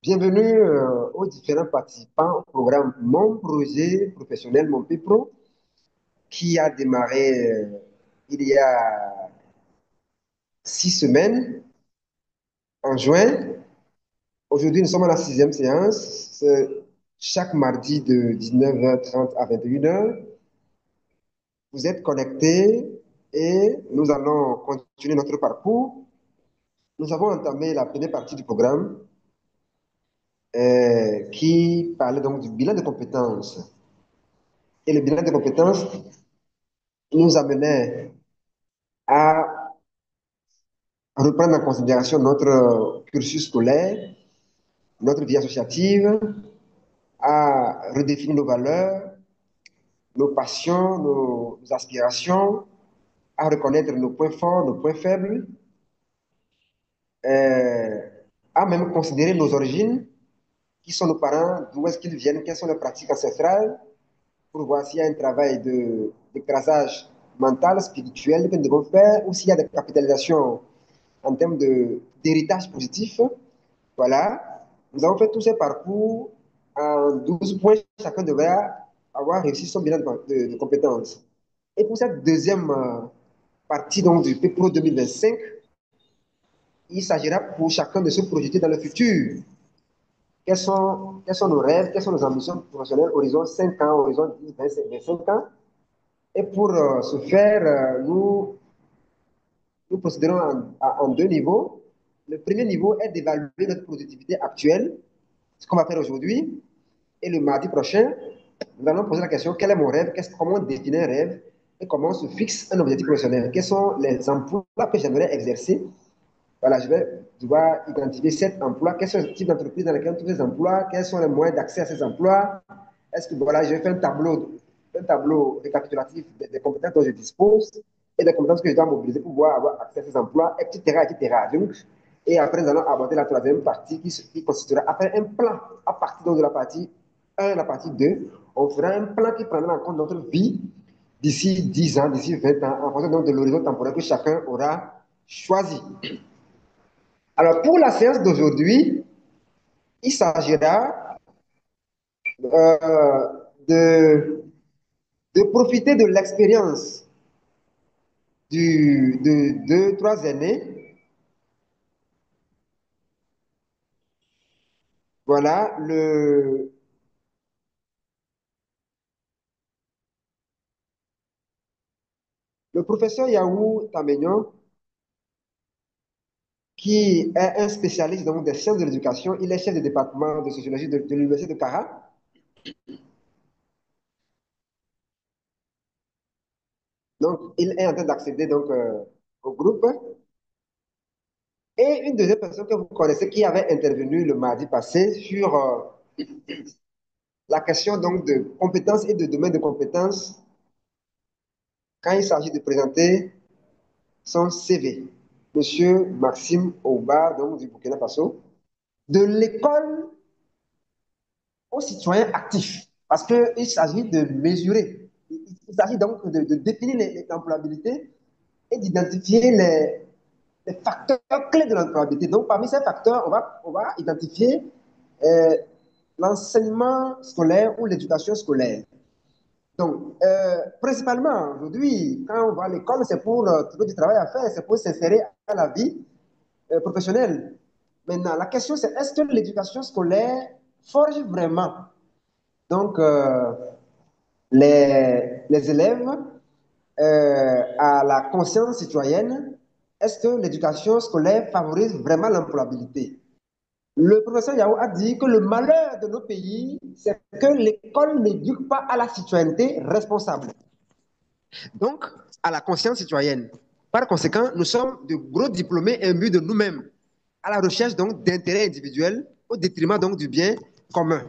Bienvenue aux différents participants au programme Mon projet professionnel, mon PIPRO, qui a démarré il y a 6 semaines, en juin. Aujourd'hui, nous sommes à la sixième séance. C'est chaque mardi de 19h30 à 21h. Vous êtes connectés et nous allons continuer notre parcours. Nous avons entamé la première partie du programme qui parlait donc du bilan de compétences. Et le bilan de compétences nous amenait à reprendre en considération notre cursus scolaire, notre vie associative, à redéfinir nos valeurs, nos passions, nos aspirations, à reconnaître nos points forts, nos points faibles, euh, à même considérer nos origines, qui sont nos parents, d'où est-ce qu'ils viennent, quelles sont les pratiques ancestrales, pour voir s'il y a un travail d'écrasage mental, spirituel que nous devons faire, ou s'il y a des capitalisations en termes d'héritage positif. Voilà, nous avons fait tous ces parcours en 12 points. Chacun devrait avoir réussi son bilan de compétences. Et pour cette deuxième partie donc, du PEPRO 2025, il s'agira pour chacun de se projeter dans le futur. Quels sont nos rêves, quelles sont nos ambitions professionnelles, horizon 5 ans, horizon 10, 20, 25 ans. Et pour ce faire, nous procéderons en deux niveaux. Le premier niveau est d'évaluer notre productivité actuelle, ce qu'on va faire aujourd'hui. Et le mardi prochain, nous allons poser la question, quel est mon rêve, comment on définit un rêve et comment on se fixe un objectif professionnel. Quels sont les emplois que j'aimerais exercer. Voilà, je vais devoir identifier 7 emplois. Quels sont les types d'entreprises dans lesquelles on trouve ces emplois? Quels sont les moyens d'accès à ces emplois? Est-ce que voilà, je vais faire un tableau récapitulatif des compétences dont je dispose et des compétences que je dois mobiliser pour pouvoir avoir accès à ces emplois, etc., etc. Donc, et après, nous allons aborder la troisième partie qui constituera après un plan à partir donc, de la partie 1 et la partie 2. On fera un plan qui prendra en compte notre vie d'ici 10 ans, d'ici 20 ans, en fonction donc, de l'horizon temporel que chacun aura choisi. Alors, pour la séance d'aujourd'hui, il s'agira euh, de, de profiter de l'expérience de 2, 3 années. Voilà, le professeur Yahou Tamegnon, qui est un spécialiste donc, des sciences de l'éducation, il est chef de département de sociologie de l'Université de Cara. Donc, il est en train d'accéder donc, au groupe. Et une deuxième personne que vous connaissez qui avait intervenu le mardi passé sur la question donc de compétences et de domaine de compétences quand il s'agit de présenter son CV. Monsieur Maxime Ouba, donc du Burkina Faso, de l'école aux citoyens actifs. Parce qu'il s'agit de mesurer, il s'agit donc de définir l'employabilité et d'identifier les facteurs clés de l'employabilité. Donc, parmi ces facteurs, on va identifier euh, l'enseignement scolaire ou l'éducation scolaire. Donc, principalement, aujourd'hui, quand on va à l'école, c'est pour trouver du travail à faire, c'est pour s'insérer à la vie professionnelle. Maintenant, la question, c'est est-ce que l'éducation scolaire forge vraiment donc, les élèves à la conscience citoyenne? Est-ce que l'éducation scolaire favorise vraiment l'employabilité? Le professeur Yao a dit que le malheur de nos pays, c'est que l'école n'éduque pas à la citoyenneté responsable, donc à la conscience citoyenne. Par conséquent, nous sommes de gros diplômés imbus de nous-mêmes, à la recherche donc d'intérêts individuels au détriment donc du bien commun.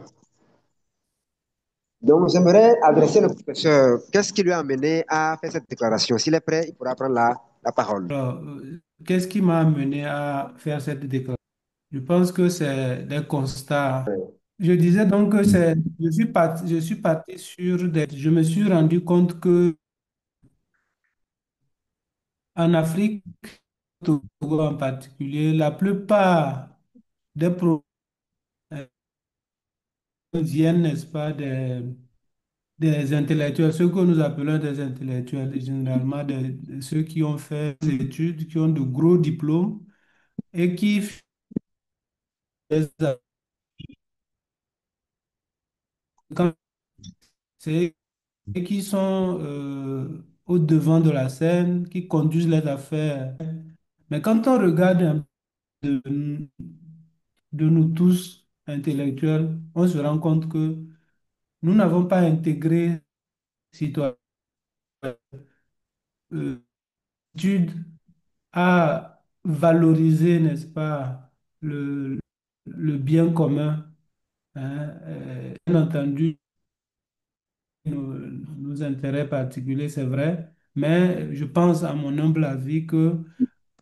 Donc, j'aimerais adresser le professeur. Qu'est-ce qui lui a amené à faire cette déclaration? S'il est prêt, il pourra prendre la parole. Alors, qu'est-ce qui m'a amené à faire cette déclaration? Je pense que c'est des constats. Je disais donc que je suis parti sur des. Je me suis rendu compte que en Afrique, au Togo en particulier, la plupart des problèmes viennent, n'est-ce pas, des intellectuels, ceux que nous appelons des intellectuels, généralement ceux qui ont fait des études, qui ont de gros diplômes et qui font c'est qui sont au devant de la scène, qui conduisent les affaires. Mais quand on regarde un peu de nous tous intellectuels, on se rend compte que nous n'avons pas intégré citoyen études à valoriser, n'est-ce pas, le bien commun. Hein, bien entendu, nos intérêts particuliers, c'est vrai, mais je pense, à mon humble avis, que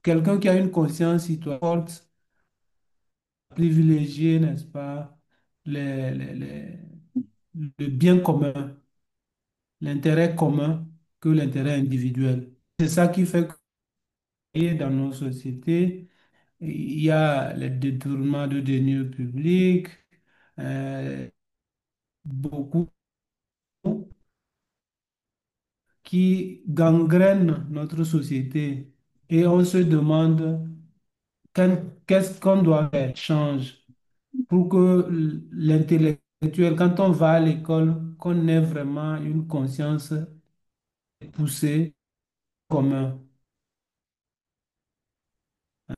quelqu'un qui a une conscience citoyenne forte, privilégier, n'est-ce pas, le bien commun, l'intérêt commun que l'intérêt individuel. C'est ça qui fait que dans nos sociétés, il y a les détournements de deniers publics, euh, beaucoup qui gangrènent notre société. Et on se demande qu'est-ce qu'on doit faire, change, pour que l'intellectuel, quand on va à l'école, qu'on ait vraiment une conscience poussée commun.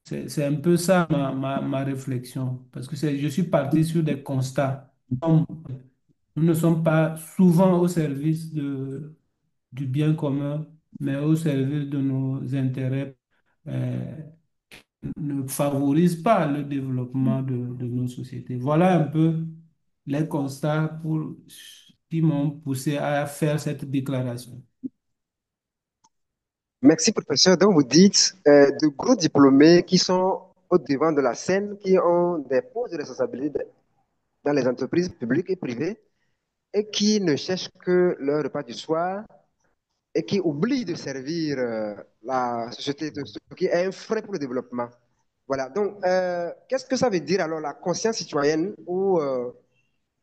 C'est un peu ça ma réflexion, parce que je suis parti sur des constats. Nous ne sommes pas souvent au service du bien commun, mais au service de nos intérêts, euh, ne favorise pas le développement de nos sociétés. Voilà un peu les constats qui m'ont poussé à faire cette déclaration. Merci, professeur. Donc, vous dites de gros diplômés qui sont au devant de la scène, qui ont des postes de responsabilité dans les entreprises publiques et privées et qui ne cherchent que leur repas du soir et qui oublient de servir la société, ce qui est un frein pour le développement. Voilà. Donc, qu'est-ce que ça veut dire alors la conscience citoyenne ou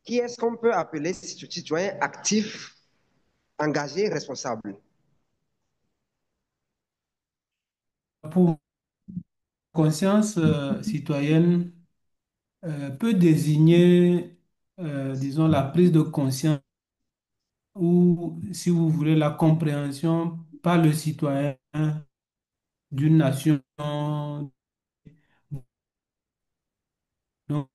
qui est-ce qu'on peut appeler citoyen actif, engagé, responsable? Pour conscience citoyenne peut désigner, disons, la prise de conscience ou, si vous voulez, la compréhension par le citoyen d'une nation dont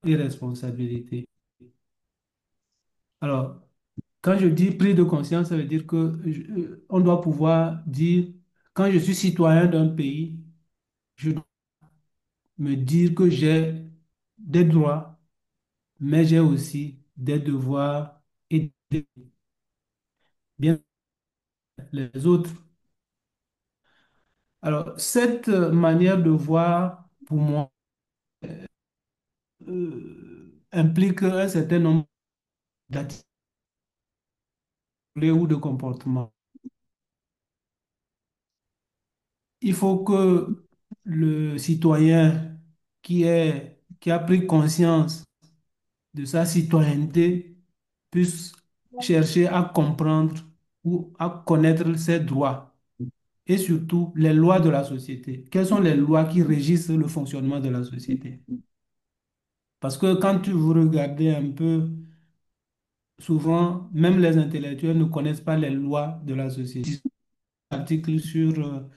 les responsabilités. Alors, quand je dis prise de conscience, ça veut dire que on doit pouvoir dire, quand je suis citoyen d'un pays, je dois me dire que j'ai des droits, mais j'ai aussi des devoirs et bien les autres. Alors, cette manière de voir, pour moi, implique un certain nombre d'attitudes ou de comportements. Il faut que le citoyen qui a pris conscience de sa citoyenneté puisse chercher à comprendre ou à connaître ses droits et surtout les lois de la société. Quelles sont les lois qui régissent le fonctionnement de la société? Parce que quand vous regardez un peu, souvent, même les intellectuels ne connaissent pas les lois de la société. Article sur,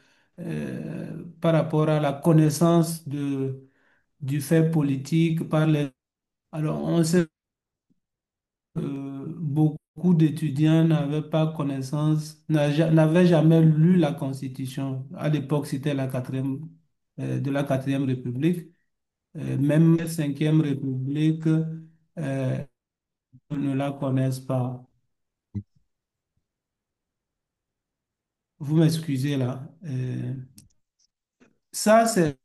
par rapport à la connaissance du fait politique par les... Alors, on sait beaucoup d'étudiants n'avaient pas connaissance, n'avaient jamais lu la Constitution. À l'époque, c'était la quatrième, de la quatrième République. Même la cinquième République ne la connaissent pas. Vous m'excusez là. Ça, c'est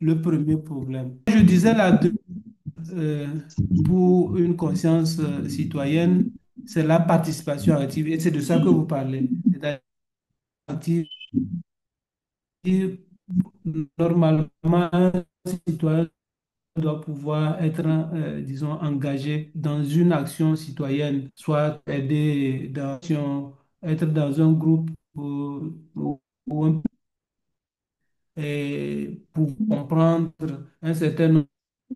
le premier problème. Je disais là, euh, pour une conscience citoyenne, c'est la participation active. Et c'est de ça que vous parlez. C'est-à-dire Normalement, un citoyen doit pouvoir être, disons, engagé dans une action citoyenne, soit aider être dans un groupe ou et pour comprendre un certain nombre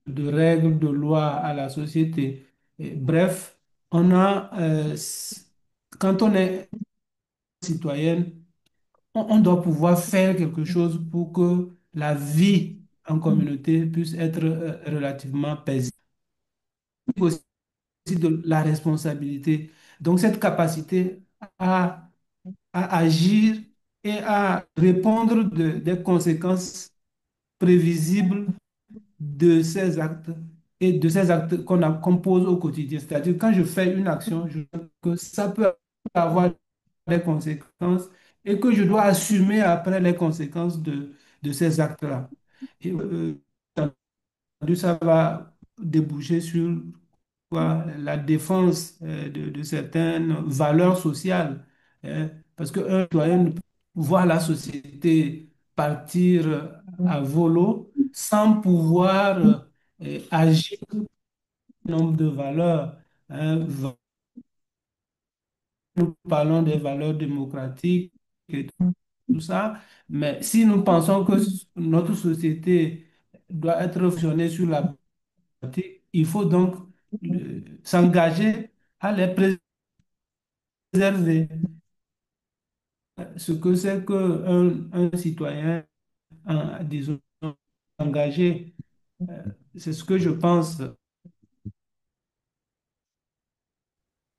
de règles, de lois à la société. Et bref, on a, quand on est citoyen, on doit pouvoir faire quelque chose pour que la vie en communauté puisse être relativement paisible. Aussi de la responsabilité. Donc, cette capacité à, à agir et à répondre des conséquences prévisibles de ces actes et de ces actes qu'on pose au quotidien. C'est-à-dire, quand je fais une action, je sais que ça peut avoir des conséquences et que je dois assumer après les conséquences de ces actes-là. Et, ça va déboucher sur quoi, la défense de certaines valeurs sociales. Parce qu'un citoyen ne peut voir la société partir à volo sans pouvoir agir un nombre de valeurs. Hein. Nous parlons des valeurs démocratiques et tout ça, mais si nous pensons que notre société doit être fonctionnée sur la pratique, il faut donc s'engager à les préserver. Ce que c'est qu'un un citoyen, disons, engagé, euh, c'est ce que je pense.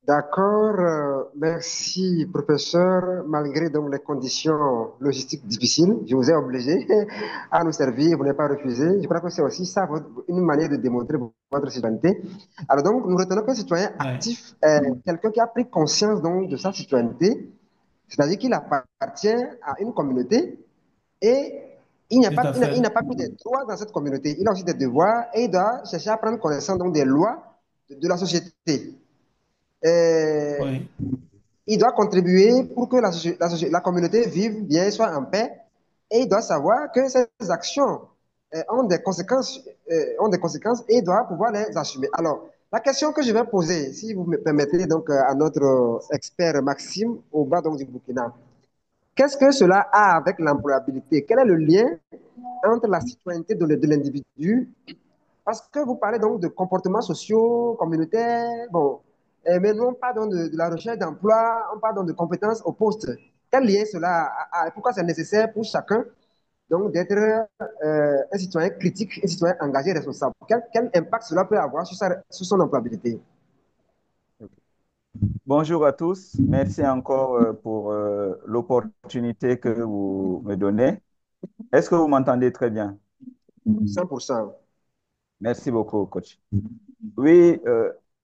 D'accord, merci professeur. Malgré donc les conditions logistiques difficiles, je vous ai obligé à nous servir, vous n'avez pas refusé. Je crois que c'est aussi ça une manière de démontrer votre citoyenneté. Alors donc, nous retenons qu'un citoyen Ouais, actif est quelqu'un qui a pris conscience donc de sa citoyenneté, c'est-à-dire qu'il appartient à une communauté et tout à il fait. n'a pas que des droits dans cette communauté, il a aussi des devoirs et il doit chercher à prendre connaissance donc des lois de la société. Euh, Oui, il doit contribuer pour que la communauté vive bien, soit en paix, et il doit savoir que ces actions ont des conséquences et il doit pouvoir les assumer. Alors, la question que je vais poser, si vous me permettez, donc, à notre expert Maxime, au bas donc, du Burkina, qu'est-ce que cela a avec l'employabilité? Quel est le lien entre la citoyenneté de l'individu parce que vous parlez donc de comportements sociaux, communautaires, bon, mais nous on parle donc de la recherche d'emploi, on parle donc de compétences au poste. Quel lien cela a, pourquoi c'est nécessaire pour chacun donc d'être un citoyen critique, un citoyen engagé, responsable? Quel impact cela peut avoir sur son employabilité? Bonjour à tous. Merci encore pour l'opportunité que vous me donnez. Est-ce que vous m'entendez très bien? 100%. Merci beaucoup, coach. Oui,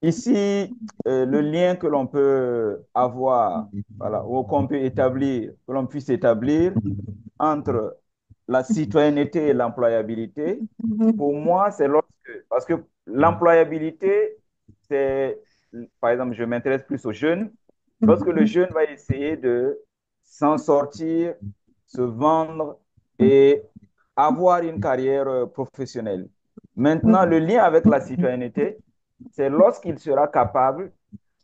ici, le lien que l'on peut avoir, voilà, ou qu'on peut établir, que l'on puisse établir entre la citoyenneté et l'employabilité, pour moi, c'est lorsque, parce que l'employabilité, c'est, par exemple, je m'intéresse plus aux jeunes, lorsque le jeune va essayer de s'en sortir, se vendre et avoir une carrière professionnelle. Maintenant, le lien avec la citoyenneté, c'est lorsqu'il sera capable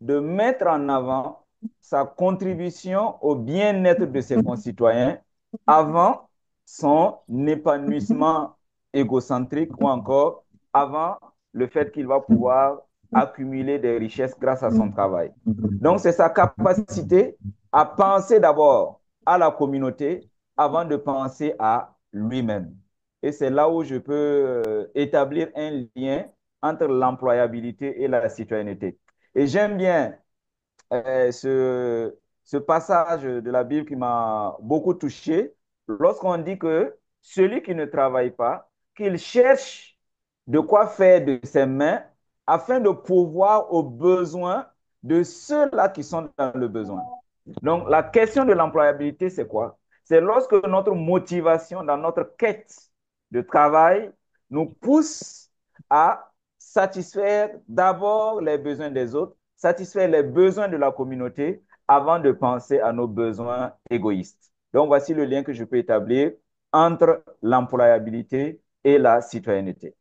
de mettre en avant sa contribution au bien-être de ses concitoyens avant son épanouissement égocentrique ou encore avant le fait qu'il va pouvoir accumuler des richesses grâce à son travail. Donc, c'est sa capacité à penser d'abord à la communauté avant de penser à lui-même. Et c'est là où je peux établir un lien entre l'employabilité et la citoyenneté. Et j'aime bien ce passage de la Bible qui m'a beaucoup touché, lorsqu'on dit que celui qui ne travaille pas, qu'il cherche de quoi faire de ses mains afin de pouvoir aux besoins de ceux-là qui sont dans le besoin. Donc, la question de l'employabilité, c'est quoi? C'est lorsque notre motivation dans notre quête de travail nous pousse à satisfaire d'abord les besoins des autres, satisfaire les besoins de la communauté avant de penser à nos besoins égoïstes. Donc, voici le lien que je peux établir entre l'employabilité et la citoyenneté.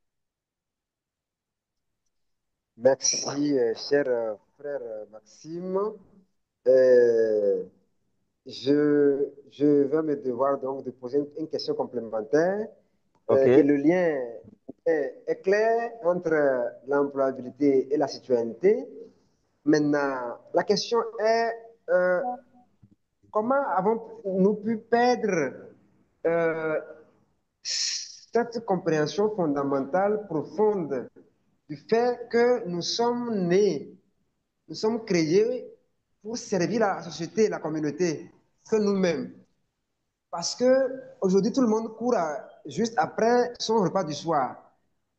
Merci, cher frère Maxime. Euh, je vais me devoir donc de poser une question complémentaire. Et OK? le lien est clair entre l'employabilité et la citoyenneté. Maintenant, la question est comment avons-nous pu perdre euh, cette compréhension fondamentale, profonde du fait que nous sommes nés, nous sommes créés pour servir la société, la communauté, que nous-mêmes. Parce que aujourd'hui, tout le monde court juste après son repas du soir.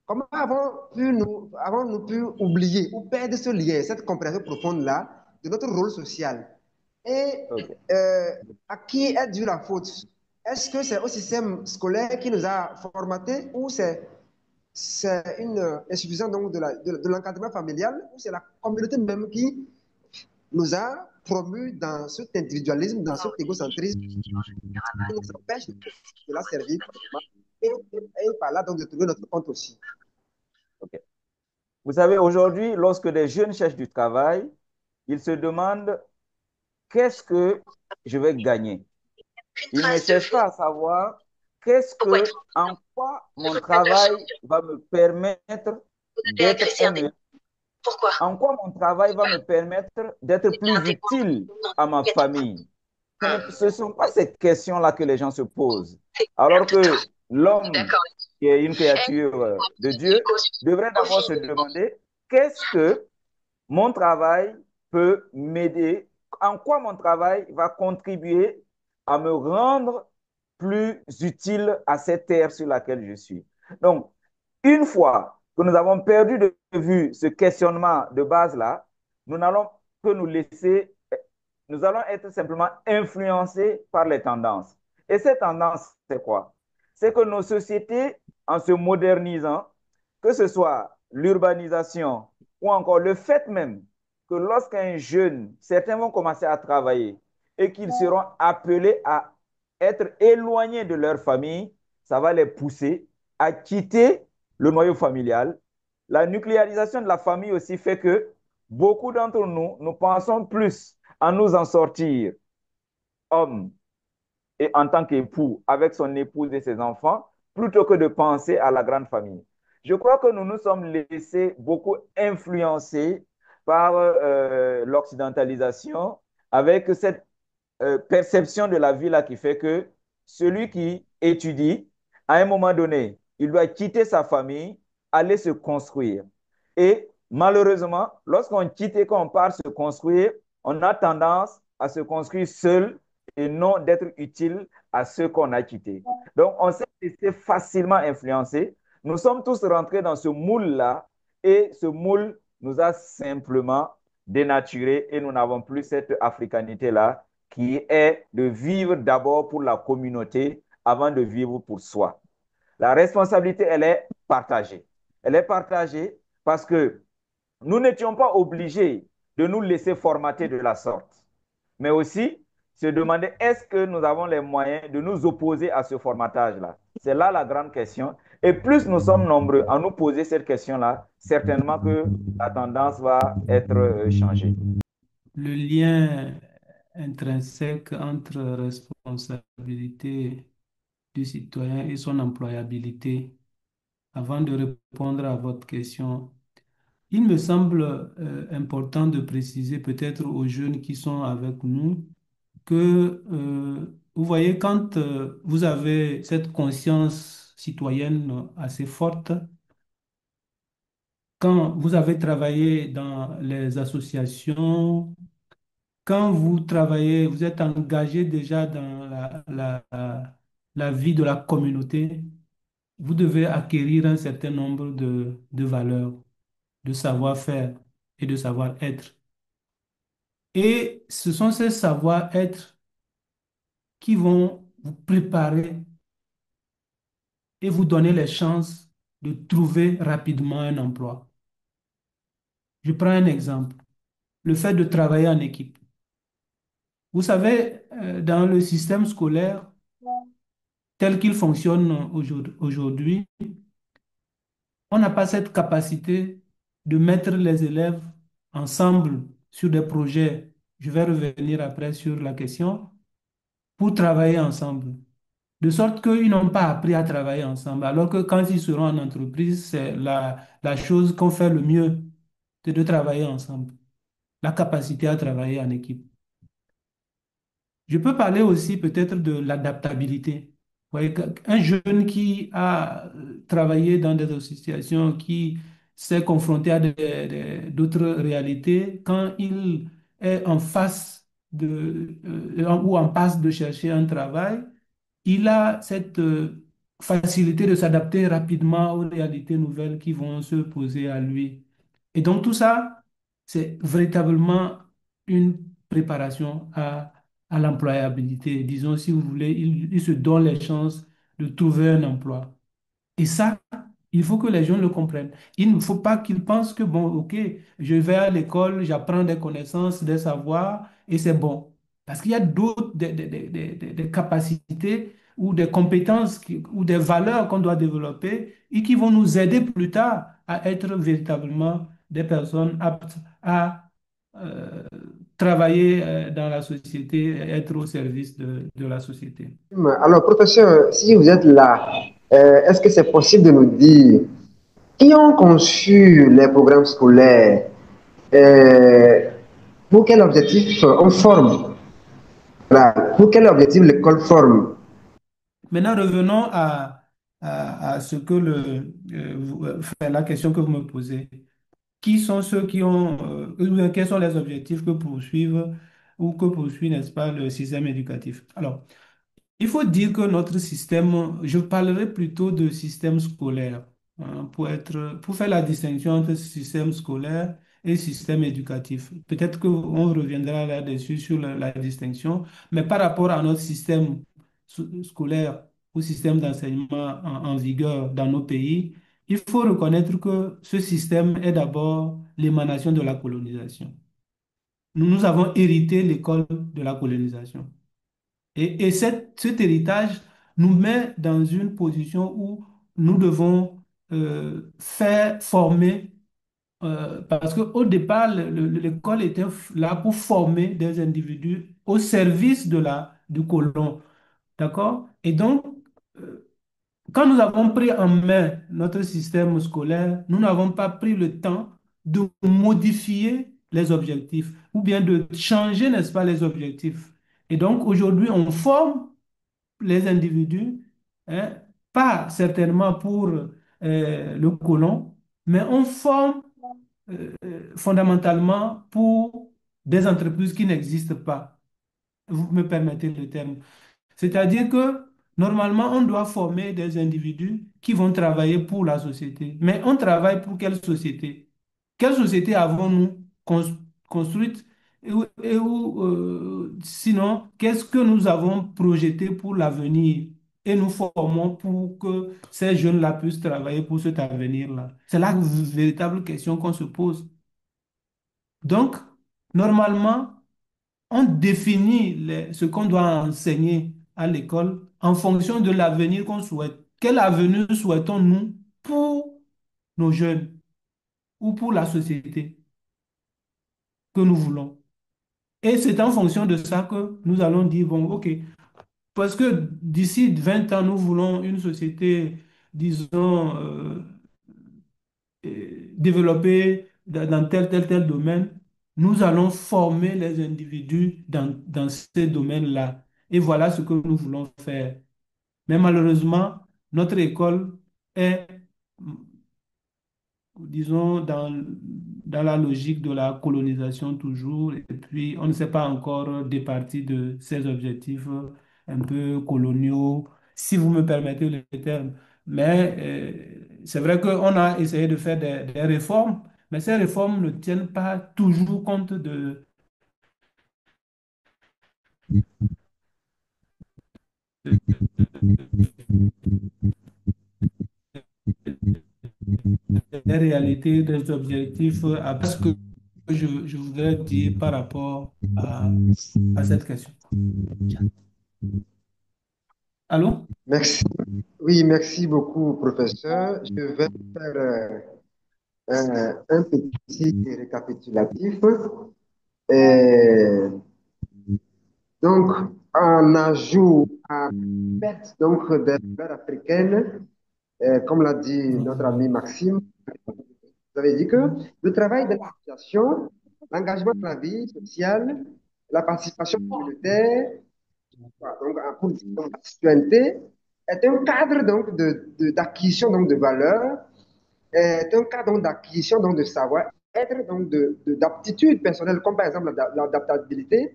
Comment avons-nous pu oublier ou perdre ce lien, cette compréhension profonde-là de notre rôle social? Et OK. à qui est due la faute? Est-ce que c'est au système scolaire qui nous a formatés ou c'est une insuffisance donc de l'encadrement familial ou c'est la communauté même qui nous a promus dans cet individualisme, dans cet égocentrisme qui nous empêche de la servir et par là donc de trouver notre compte aussi. OK. Vous savez, aujourd'hui, lorsque des jeunes cherchent du travail, ils se demandent qu'est-ce que je vais gagner. Ils ne cherchent pas à savoir en quoi mon travail va me permettre d'être un meilleur, en quoi mon travail va me permettre d'être plus utile à ma famille. Ce ne sont pas ces questions-là que les gens se posent. Alors que l'homme, qui est une créature de Dieu, devrait d'abord se demander qu'est-ce que mon travail peut m'aider, en quoi mon travail va contribuer à me rendre plus utile à cette terre sur laquelle je suis. Donc, une fois que nous avons perdu de vue ce questionnement de base-là, nous n'allons que nous allons être simplement influencés par les tendances. Et ces tendances, c'est quoi? C'est que nos sociétés, en se modernisant, que ce soit l'urbanisation ou encore le fait même que lorsqu'un jeune, certains vont commencer à travailler et qu'ils seront appelés à être éloignés de leur famille, ça va les pousser à quitter le noyau familial. La nucléarisation de la famille aussi fait que beaucoup d'entre nous, nous pensons plus à nous en sortir, homme et en tant qu'époux, avec son épouse et ses enfants, plutôt que de penser à la grande famille. Je crois que nous nous sommes laissés beaucoup influencer par l'occidentalisation, avec cette perception de la vie là qui fait que celui qui étudie, à un moment donné, il doit quitter sa famille, aller se construire. Et malheureusement, lorsqu'on quitte et qu'on part se construire, on a tendance à se construire seul et non d'être utile à ceux qu'on a quittés. Donc, on s'est laissé facilement influencer. Nous sommes tous rentrés dans ce moule-là et ce moule nous a simplement dénaturés et nous n'avons plus cette africanité-là qui est de vivre d'abord pour la communauté avant de vivre pour soi. La responsabilité, elle est partagée. Elle est partagée parce que nous n'étions pas obligés de nous laisser formater de la sorte, mais aussi se demander est-ce que nous avons les moyens de nous opposer à ce formatage-là. C'est là la grande question. Et plus nous sommes nombreux à nous poser cette question-là, certainement que la tendance va être changée. Le lien intrinsèque entre responsabilité du citoyen et son employabilité, avant de répondre à votre question, il me semble important de préciser peut-être aux jeunes qui sont avec nous que, vous voyez, quand vous avez cette conscience citoyenne assez forte, quand vous avez travaillé dans les associations, quand vous travaillez, vous êtes engagé déjà dans la vie de la communauté, vous devez acquérir un certain nombre de valeurs, de savoir-faire et de savoir-être. Et ce sont ces savoir-être qui vont vous préparer et vous donner les chances de trouver rapidement un emploi. Je prends un exemple, le fait de travailler en équipe. Vous savez, dans le système scolaire, tel qu'il fonctionne aujourd'hui, on n'a pas cette capacité de mettre les élèves ensemble sur des projets. Je vais revenir après sur la question, pour travailler ensemble. De sorte qu'ils n'ont pas appris à travailler ensemble. Alors que quand ils seront en entreprise, c'est la chose qu'on fait le mieux, c'est de travailler ensemble. La capacité à travailler en équipe. Je peux parler aussi peut-être de l'adaptabilité. Vous voyez, un jeune qui a travaillé dans des associations, qui s'est confronté à d'autres réalités, quand il est en face ou en passe de chercher un travail, il a cette facilité de s'adapter rapidement aux réalités nouvelles qui vont se poser à lui. Et donc tout ça, c'est véritablement une préparation à l'employabilité. Disons, si vous voulez, il se donne les chances de trouver un emploi. Et ça, il faut que les gens le comprennent. Il ne faut pas qu'ils pensent que, bon, OK, je vais à l'école, j'apprends des connaissances, des savoirs, et c'est bon. Parce qu'il y a d'autres, des capacités ou des compétences ou des valeurs qu'on doit développer et qui vont nous aider plus tard à être véritablement des personnes aptes à euh, travailler dans la société, être au service de la société. Alors, professeur, si vous êtes là, est-ce que c'est possible de nous dire qui ont conçu les programmes scolaires? euh, pour quel objectif on forme? Voilà. Pour quel objectif l'école forme? Maintenant, revenons à ce que enfin, la question que vous me posez. Qui sont ceux qui ont, ou bien quels sont les objectifs que poursuivent ou que poursuit, n'est-ce pas, le système éducatif? Alors, il faut dire que notre système, je parlerai plutôt de système scolaire, hein, pour faire la distinction entre système scolaire et système éducatif. Peut-être qu'on reviendra là-dessus sur la distinction, mais par rapport à notre système scolaire ou système d'enseignement en vigueur dans nos pays, il faut reconnaître que ce système est d'abord l'émanation de la colonisation. Nous avons hérité l'école de la colonisation. Et cet héritage nous met dans une position où nous devons faire former, parce qu'au départ, l'école était là pour former des individus au service du colon. D'accord? Et donc, euh, quand nous avons pris en main notre système scolaire, nous n'avons pas pris le temps de modifier les objectifs ou bien de changer, n'est-ce pas, les objectifs. Et donc, aujourd'hui, on forme les individus, hein, pas certainement pour le colon, mais on forme fondamentalement pour des entreprises qui n'existent pas. Vous me permettez le terme. C'est-à-dire que normalement, on doit former des individus qui vont travailler pour la société. Mais on travaille pour quelle société? Quelle société avons-nous construite? Sinon, qu'est-ce que nous avons projeté pour l'avenir? Et nous formons pour que ces jeunes-là puissent travailler pour cet avenir-là. C'est la véritable question qu'on se pose. Donc, normalement, on définit ce qu'on doit enseigner à l'école en fonction de l'avenir qu'on souhaite. Quel avenir souhaitons-nous pour nos jeunes ou pour la société que nous voulons? Et c'est en fonction de ça que nous allons dire, bon, OK, parce que d'ici 20 ans, nous voulons une société, disons, développée dans tel domaine, nous allons former les individus dans ces domaines-là. Et voilà ce que nous voulons faire. Mais malheureusement, notre école est, disons, dans la logique de la colonisation toujours, et puis on ne s'est pas encore départi de ces objectifs un peu coloniaux, si vous me permettez le terme. Mais c'est vrai qu'on a essayé de faire des réformes, mais ces réformes ne tiennent pas toujours compte des réalités, des objectifs, à ce que je voudrais dire par rapport à cette question. Allô? Merci. Oui, merci beaucoup, professeur. Je vais faire un petit récapitulatif. Euh, donc, en ajout à perte donc, des valeurs africaines, comme l'a dit notre ami Maxime, vous avez dit que le travail de l'association, l'engagement dans la vie sociale, la participation communautaire, voilà, donc, pour dire donc, la citoyenneté est un cadre donc d'acquisition donc de valeurs, est un cadre donc d'acquisition donc de savoir-être donc d'aptitudes personnelles comme par exemple l'adaptabilité,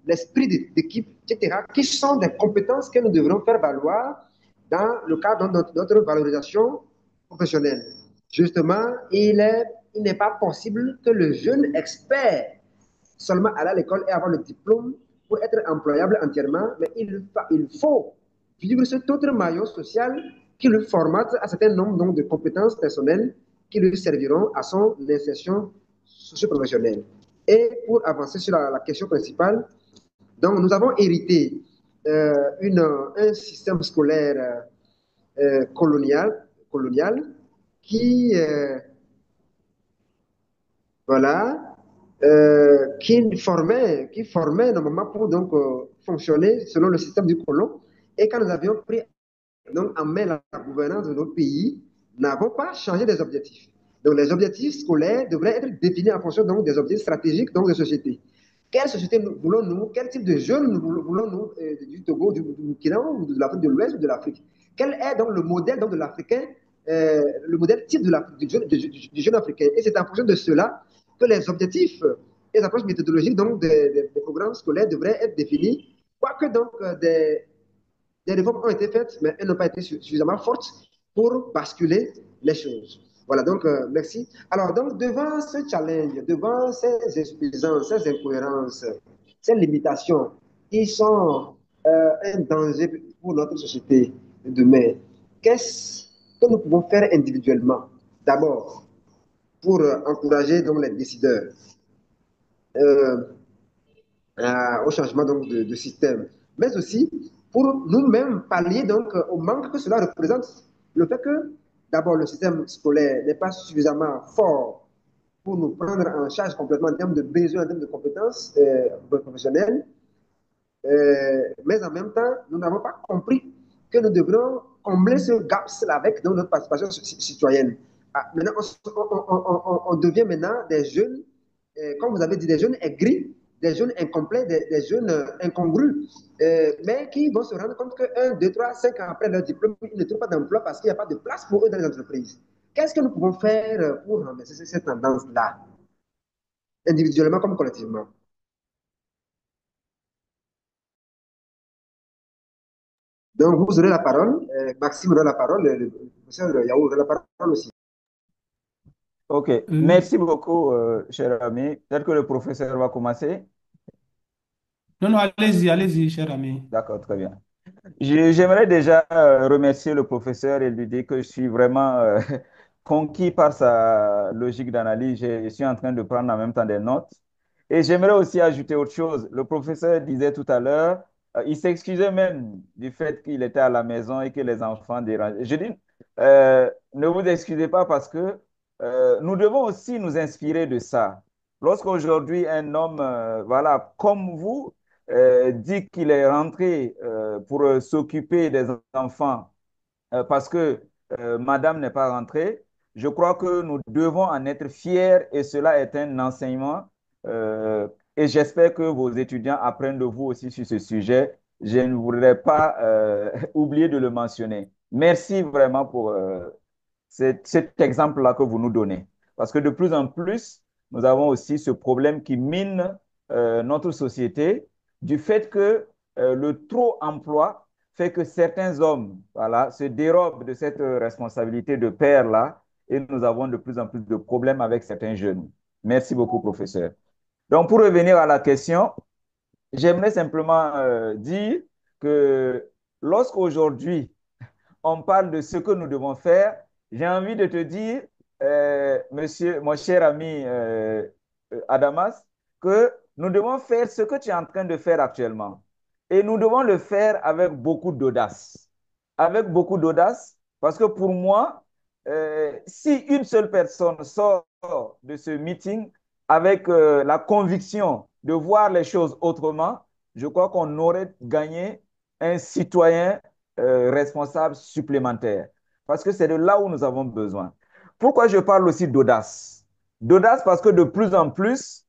l'esprit d'équipe, etc., qui sont des compétences que nous devrons faire valoir dans le cadre de notre valorisation professionnelle. Justement, il n'est pas possible que le jeune expert seulement aller à l'école et avoir le diplôme pour être employable entièrement, mais il faut vivre cet autre maillot social qui le formate à un certain nombre donc, de compétences personnelles qui lui serviront à son insertion socio-professionnelle. Et pour avancer sur la question principale, donc nous avons hérité un système scolaire colonial qui, voilà, qui formait normalement pour donc fonctionner selon le système du colon. Et quand nous avions pris donc, en main la gouvernance de nos pays, n'avons pas changé des objectifs. Donc les objectifs scolaires devraient être définis en fonction donc, des objectifs stratégiques donc, de société. Quelle société voulons-nous? Quel type de jeunes voulons-nous du Togo, du Burkina, ou de l'Afrique de l'Ouest ou de l'Afrique? Quel est donc le modèle donc, de l'Africain, le modèle type du jeune africain? Et c'est en fonction de cela que les objectifs et les approches méthodologiques donc, des programmes scolaires devraient être définis, quoique donc des réformes ont été faites, mais elles n'ont pas été suffisamment fortes pour basculer les choses. Voilà, donc merci. Alors, donc, devant ce challenge, devant ces insuffisances, ces incohérences, ces limitations qui sont un danger pour notre société de demain, qu'est-ce que nous pouvons faire individuellement? D'abord, pour encourager donc, les décideurs euh, au changement donc, de système, mais aussi pour nous-mêmes pallier donc au manque que cela représente. Le fait que, d'abord, le système scolaire n'est pas suffisamment fort pour nous prendre en charge complètement en termes de besoins, en termes de compétences professionnelles, mais en même temps, nous n'avons pas compris que nous devrons combler ce gap-là avec donc, notre participation citoyenne. Ah, maintenant, on devient maintenant des jeunes, comme vous avez dit, des jeunes aigris, des jeunes incomplets, des jeunes incongrus, mais qui vont se rendre compte que 1, 2, 3, 5 ans après leur diplôme, ils ne trouvent pas d'emploi parce qu'il n'y a pas de place pour eux dans les entreprises. Qu'est-ce que nous pouvons faire pour renverser cette tendance-là, individuellement comme collectivement? Donc, vous aurez la parole, Maxime aura la parole, le professeur Yahou aura la parole aussi. OK. Euh, Merci beaucoup, cher ami. Peut-être que le professeur va commencer. non, non, allez-y, cher ami. D'accord, très bien. J'aimerais déjà remercier le professeur et lui dire que je suis vraiment conquis par sa logique d'analyse. Je suis en train de prendre en même temps des notes. Et j'aimerais aussi ajouter autre chose. Le professeur disait tout à l'heure, il s'excusait même du fait qu'il était à la maison et que les enfants dérangeaient. Je dis, ne vous excusez pas parce que nous devons aussi nous inspirer de ça. Lorsqu'aujourd'hui un homme, voilà, comme vous, dit qu'il est rentré pour s'occuper des enfants parce que madame n'est pas rentrée, je crois que nous devons en être fiers et cela est un enseignement. euh, et j'espère que vos étudiants apprennent de vous aussi sur ce sujet. Je ne voudrais pas oublier de le mentionner. Merci vraiment pour cet exemple-là que vous nous donnez. Parce que de plus en plus, nous avons aussi ce problème qui mine notre société du fait que le trop emploi fait que certains hommes, voilà, se dérobent de cette responsabilité de père-là et nous avons de plus en plus de problèmes avec certains jeunes. Merci beaucoup, professeur. Donc, pour revenir à la question, j'aimerais simplement dire que lorsqu'aujourd'hui, on parle de ce que nous devons faire, j'ai envie de te dire, monsieur, mon cher ami Adamas, que nous devons faire ce que tu es en train de faire actuellement. Et nous devons le faire avec beaucoup d'audace. avec beaucoup d'audace, parce que pour moi, si une seule personne sort de ce meeting avec la conviction de voir les choses autrement, je crois qu'on aurait gagné un citoyen responsable supplémentaire. Parce que c'est de là où nous avons besoin. Pourquoi je parle aussi d'audace? D'audace parce que de plus en plus,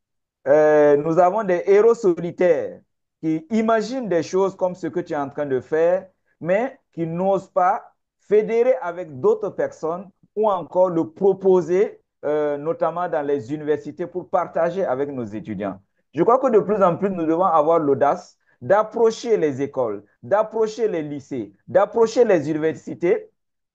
nous avons des héros solitaires qui imaginent des choses comme ce que tu es en train de faire, mais qui n'osent pas fédérer avec d'autres personnes ou encore le proposer, notamment dans les universités, pour partager avec nos étudiants. Je crois que de plus en plus, nous devons avoir l'audace d'approcher les écoles, d'approcher les lycées, d'approcher les universités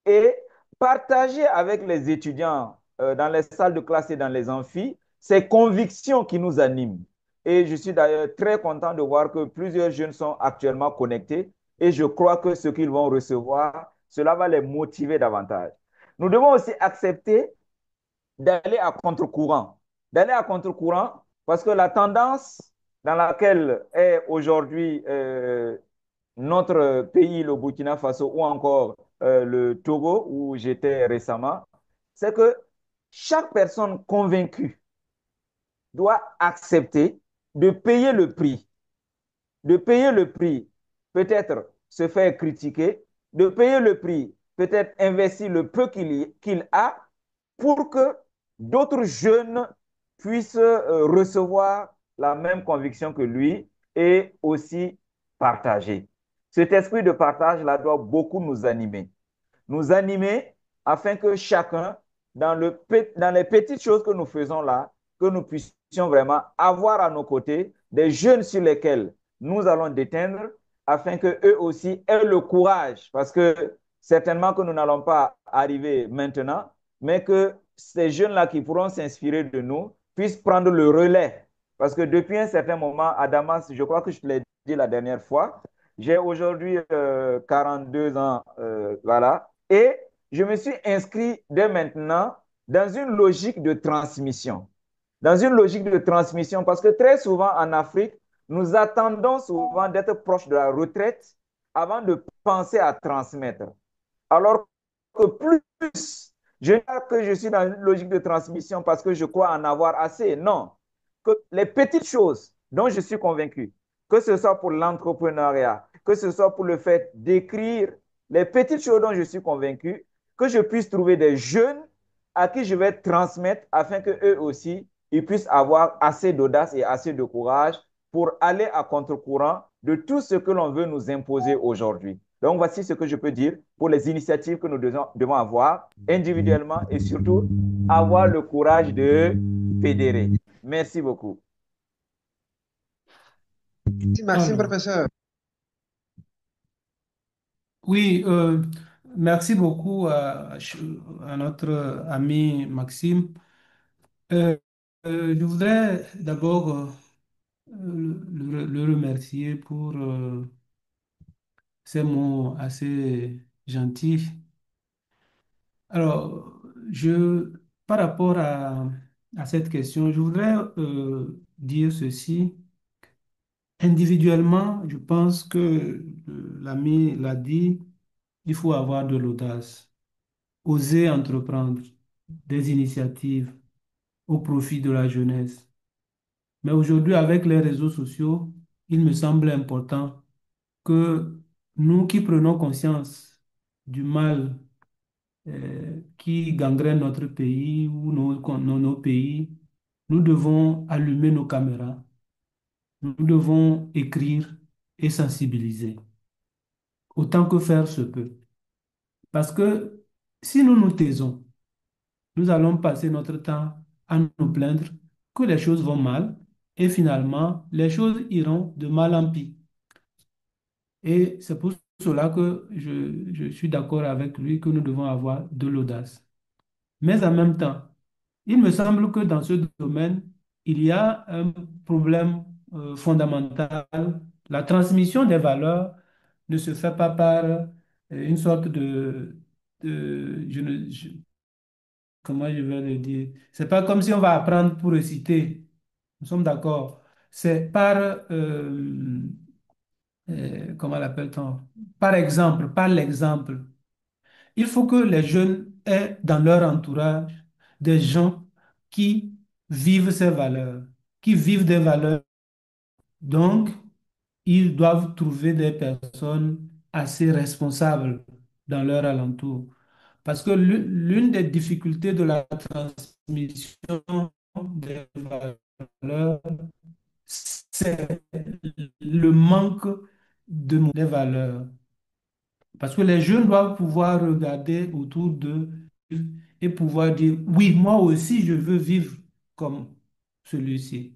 et partager avec les étudiants dans les salles de classe et dans les amphis ces convictions qui nous animent. Et je suis d'ailleurs très content de voir que plusieurs jeunes sont actuellement connectés et je crois que ce qu'ils vont recevoir, cela va les motiver davantage. Nous devons aussi accepter d'aller à contre-courant. D'aller à contre-courant parce que la tendance dans laquelle est aujourd'hui notre pays, le Burkina Faso, ou encore le Togo, où j'étais récemment, c'est que chaque personne convaincue doit accepter de payer le prix, de payer le prix, peut-être se faire critiquer, de payer le prix, peut-être investir le peu qu'il a pour que d'autres jeunes puissent recevoir la même conviction que lui et aussi partager. Cet esprit de partage-là doit beaucoup nous animer afin que chacun, dans les petites choses que nous faisons là, que nous puissions vraiment avoir à nos côtés des jeunes sur lesquels nous allons déteindre afin qu'eux aussi aient le courage, parce que certainement que nous n'allons pas arriver maintenant, mais que ces jeunes-là qui pourront s'inspirer de nous puissent prendre le relais. Parce que depuis un certain moment, à Damas, je crois que je te l'ai dit la dernière fois, j'ai aujourd'hui 42 ans, voilà, et je me suis inscrit dès maintenant dans une logique de transmission. Dans une logique de transmission, parce que très souvent en Afrique, nous attendons souvent d'être proches de la retraite avant de penser à transmettre. Alors que plus je ne dis pas que je suis dans une logique de transmission parce que je crois en avoir assez. Non. Que les petites choses dont je suis convaincu, que ce soit pour l'entrepreneuriat, que ce soit pour le fait d'écrire, les petites choses dont je suis convaincu, que je puisse trouver des jeunes à qui je vais transmettre afin qu'eux aussi, ils puissent avoir assez d'audace et assez de courage pour aller à contre-courant de tout ce que l'on veut nous imposer aujourd'hui. Donc, voici ce que je peux dire pour les initiatives que nous devons avoir individuellement et surtout avoir le courage de fédérer. Merci beaucoup. Merci, Maxime, Alors, professeur. oui, merci beaucoup à notre ami Maxime. Euh, je voudrais d'abord le remercier pour ces mots assez gentils. Alors, par rapport à cette question, je voudrais dire ceci. Individuellement, je pense que l'ami l'a dit, il faut avoir de l'audace, oser entreprendre des initiatives au profit de la jeunesse. Mais aujourd'hui, avec les réseaux sociaux, il me semble important que nous qui prenons conscience du mal qui gangrène notre pays ou nos pays, nous devons allumer nos caméras, nous devons écrire et sensibiliser, autant que faire se peut. Parce que si nous nous taisons, nous allons passer notre temps à nous plaindre que les choses vont mal et finalement, les choses iront de mal en pis. Et c'est pour cela que je suis d'accord avec lui que nous devons avoir de l'audace. Mais en même temps, il me semble que dans ce domaine, il y a un problème fondamental. La transmission des valeurs ne se fait pas par une sorte comment je vais le dire? C'est pas comme si on va apprendre pour réciter. Nous sommes d'accord. C'est par comment l'appelle-t-on? Par exemple, par l'exemple. Il faut que les jeunes aient dans leur entourage des gens qui vivent ces valeurs, qui vivent des valeurs. Donc, ils doivent trouver des personnes assez responsables dans leur alentour. Parce que l'une des difficultés de la transmission des valeurs, c'est le manque des valeurs. Parce que les jeunes doivent pouvoir regarder autour d'eux et pouvoir dire, oui, moi aussi, je veux vivre comme celui-ci.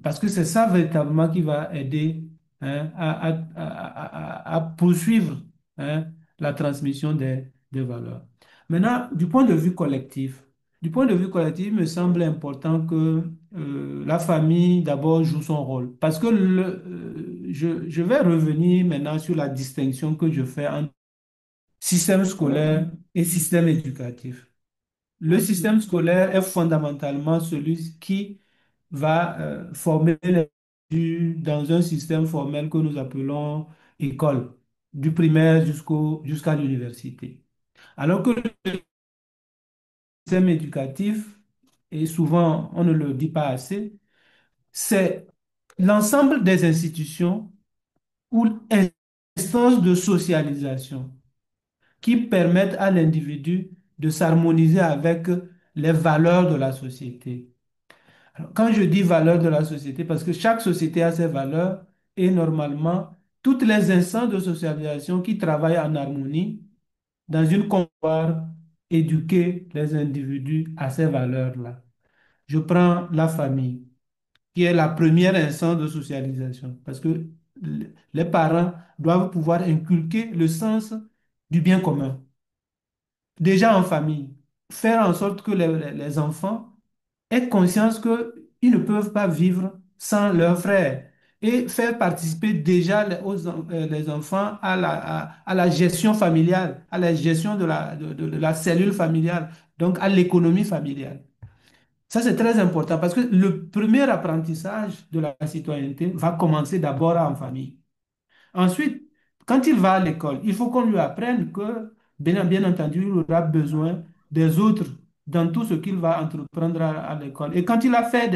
Parce que c'est ça véritablement qui va aider, hein, à poursuivre, hein, la transmission des valeurs. Maintenant, du point de vue collectif, il me semble important que la famille d'abord joue son rôle. Parce que je vais revenir maintenant sur la distinction que je fais entre système scolaire et système éducatif. Le système scolaire est fondamentalement celui qui va former les individus dans un système formel que nous appelons école, du primaire jusqu'à l'université. Alors que le système éducatif, et souvent on ne le dit pas assez, c'est l'ensemble des institutions ou instances de socialisation qui permettent à l'individu de s'harmoniser avec les valeurs de la société. Alors, quand je dis valeurs de la société, parce que chaque société a ses valeurs et normalement, toutes les instances de socialisation qui travaillent en harmonie dans une pouvoir éduquer les individus à ces valeurs-là. Je prends la famille, qui est la première instance de socialisation, parce que les parents doivent pouvoir inculquer le sens du bien commun déjà en famille, faire en sorte que les enfants aient conscience qu'ils ne peuvent pas vivre sans leurs frères et faire participer déjà les enfants à la gestion familiale, à la gestion de la cellule familiale, donc à l'économie familiale. Ça, c'est très important parce que le premier apprentissage de la citoyenneté va commencer d'abord en famille. Ensuite, quand il va à l'école, il faut qu'on lui apprenne que, bien entendu, il aura besoin des autres dans tout ce qu'il va entreprendre à l'école. Et quand il a fait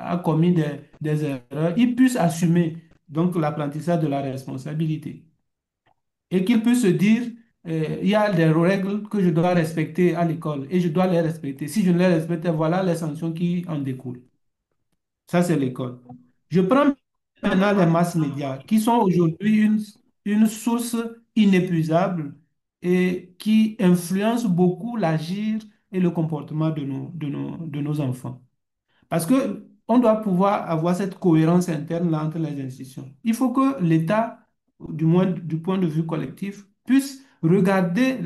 a commis des erreurs, il puisse assumer donc l'apprentissage de la responsabilité. Et qu'il puisse se dire, il y a des règles que je dois respecter à l'école et je dois les respecter. Si je ne les respecte, voilà les sanctions qui en découlent. Ça, c'est l'école. Je prends maintenant les masses médias, qui sont aujourd'hui une source inépuisable et qui influencent beaucoup l'agir et le comportement de nos enfants. Parce que on doit pouvoir avoir cette cohérence interne là entre les institutions. Il faut que l'État, du moins du point de vue collectif, puisse regarder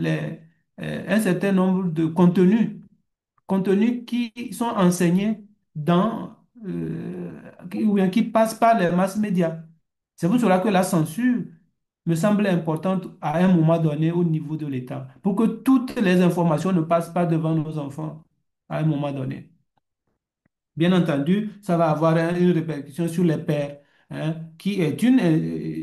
un certain nombre de contenus qui sont enseignés ou bien qui passent par les masses médias. C'est pour cela que la censure me semble importante à un moment donné au niveau de l'État, pour que toutes les informations ne passent pas devant nos enfants à un moment donné. Bien entendu, ça va avoir une répercussion sur les pères, hein, qui est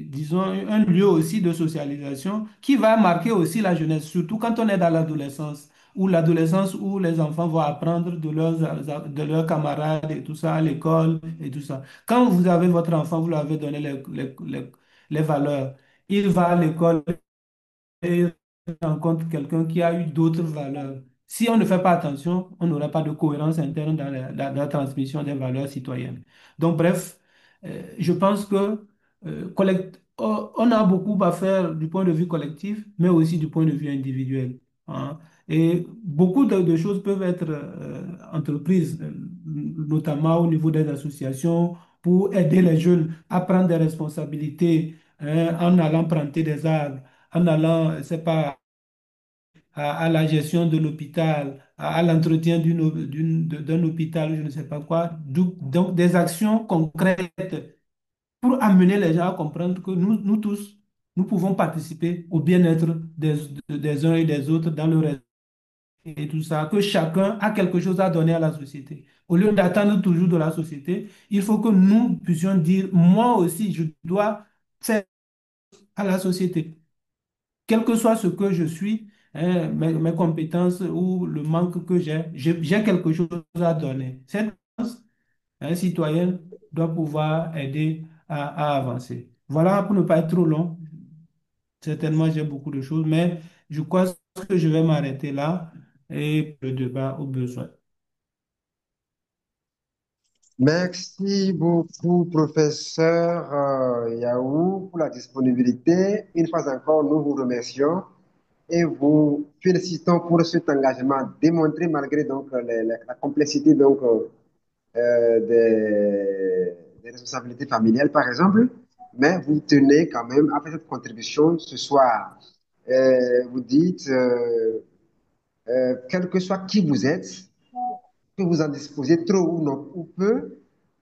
disons, un lieu aussi de socialisation qui va marquer aussi la jeunesse, surtout quand on est dans l'adolescence où les enfants vont apprendre de leurs camarades et tout ça à l'école et tout ça. Quand vous avez votre enfant, vous lui avez donné les valeurs, il va à l'école et rencontre quelqu'un qui a eu d'autres valeurs. Si on ne fait pas attention, on n'aura pas de cohérence interne dans la transmission des valeurs citoyennes. Donc, bref, je pense que on a beaucoup à faire du point de vue collectif, mais aussi du point de vue individuel, hein. Et beaucoup de choses peuvent être entreprises, notamment au niveau des associations, pour aider les jeunes à prendre des responsabilités, hein, en allant planter des arbres, en allant, c'est pas, à la gestion de l'hôpital, à l'entretien d'un hôpital, je ne sais pas quoi. Donc, des actions concrètes pour amener les gens à comprendre que nous tous, nous pouvons participer au bien-être des uns et des autres dans le reste. et tout ça, que chacun a quelque chose à donner à la société. Au lieu d'attendre toujours de la société, il faut que nous puissions dire, moi aussi, je dois faire à la société. Quel que soit ce que je suis, hein, mes compétences ou le manque que j'ai quelque chose à donner. Un citoyen doit pouvoir aider à avancer. Voilà, pour ne pas être trop long, certainement j'ai beaucoup de choses, mais je crois que je vais m'arrêter là et le débat au besoin. Merci beaucoup, professeur Yaou, pour la disponibilité. Une fois encore, nous vous remercions et vous félicitons pour cet engagement démontré malgré donc la complexité donc des responsabilités familiales, par exemple. Mais vous tenez quand même à faire cette contribution ce soir. Vous dites, quel que soit qui vous êtes, que vous en disposez trop ou non ou peu,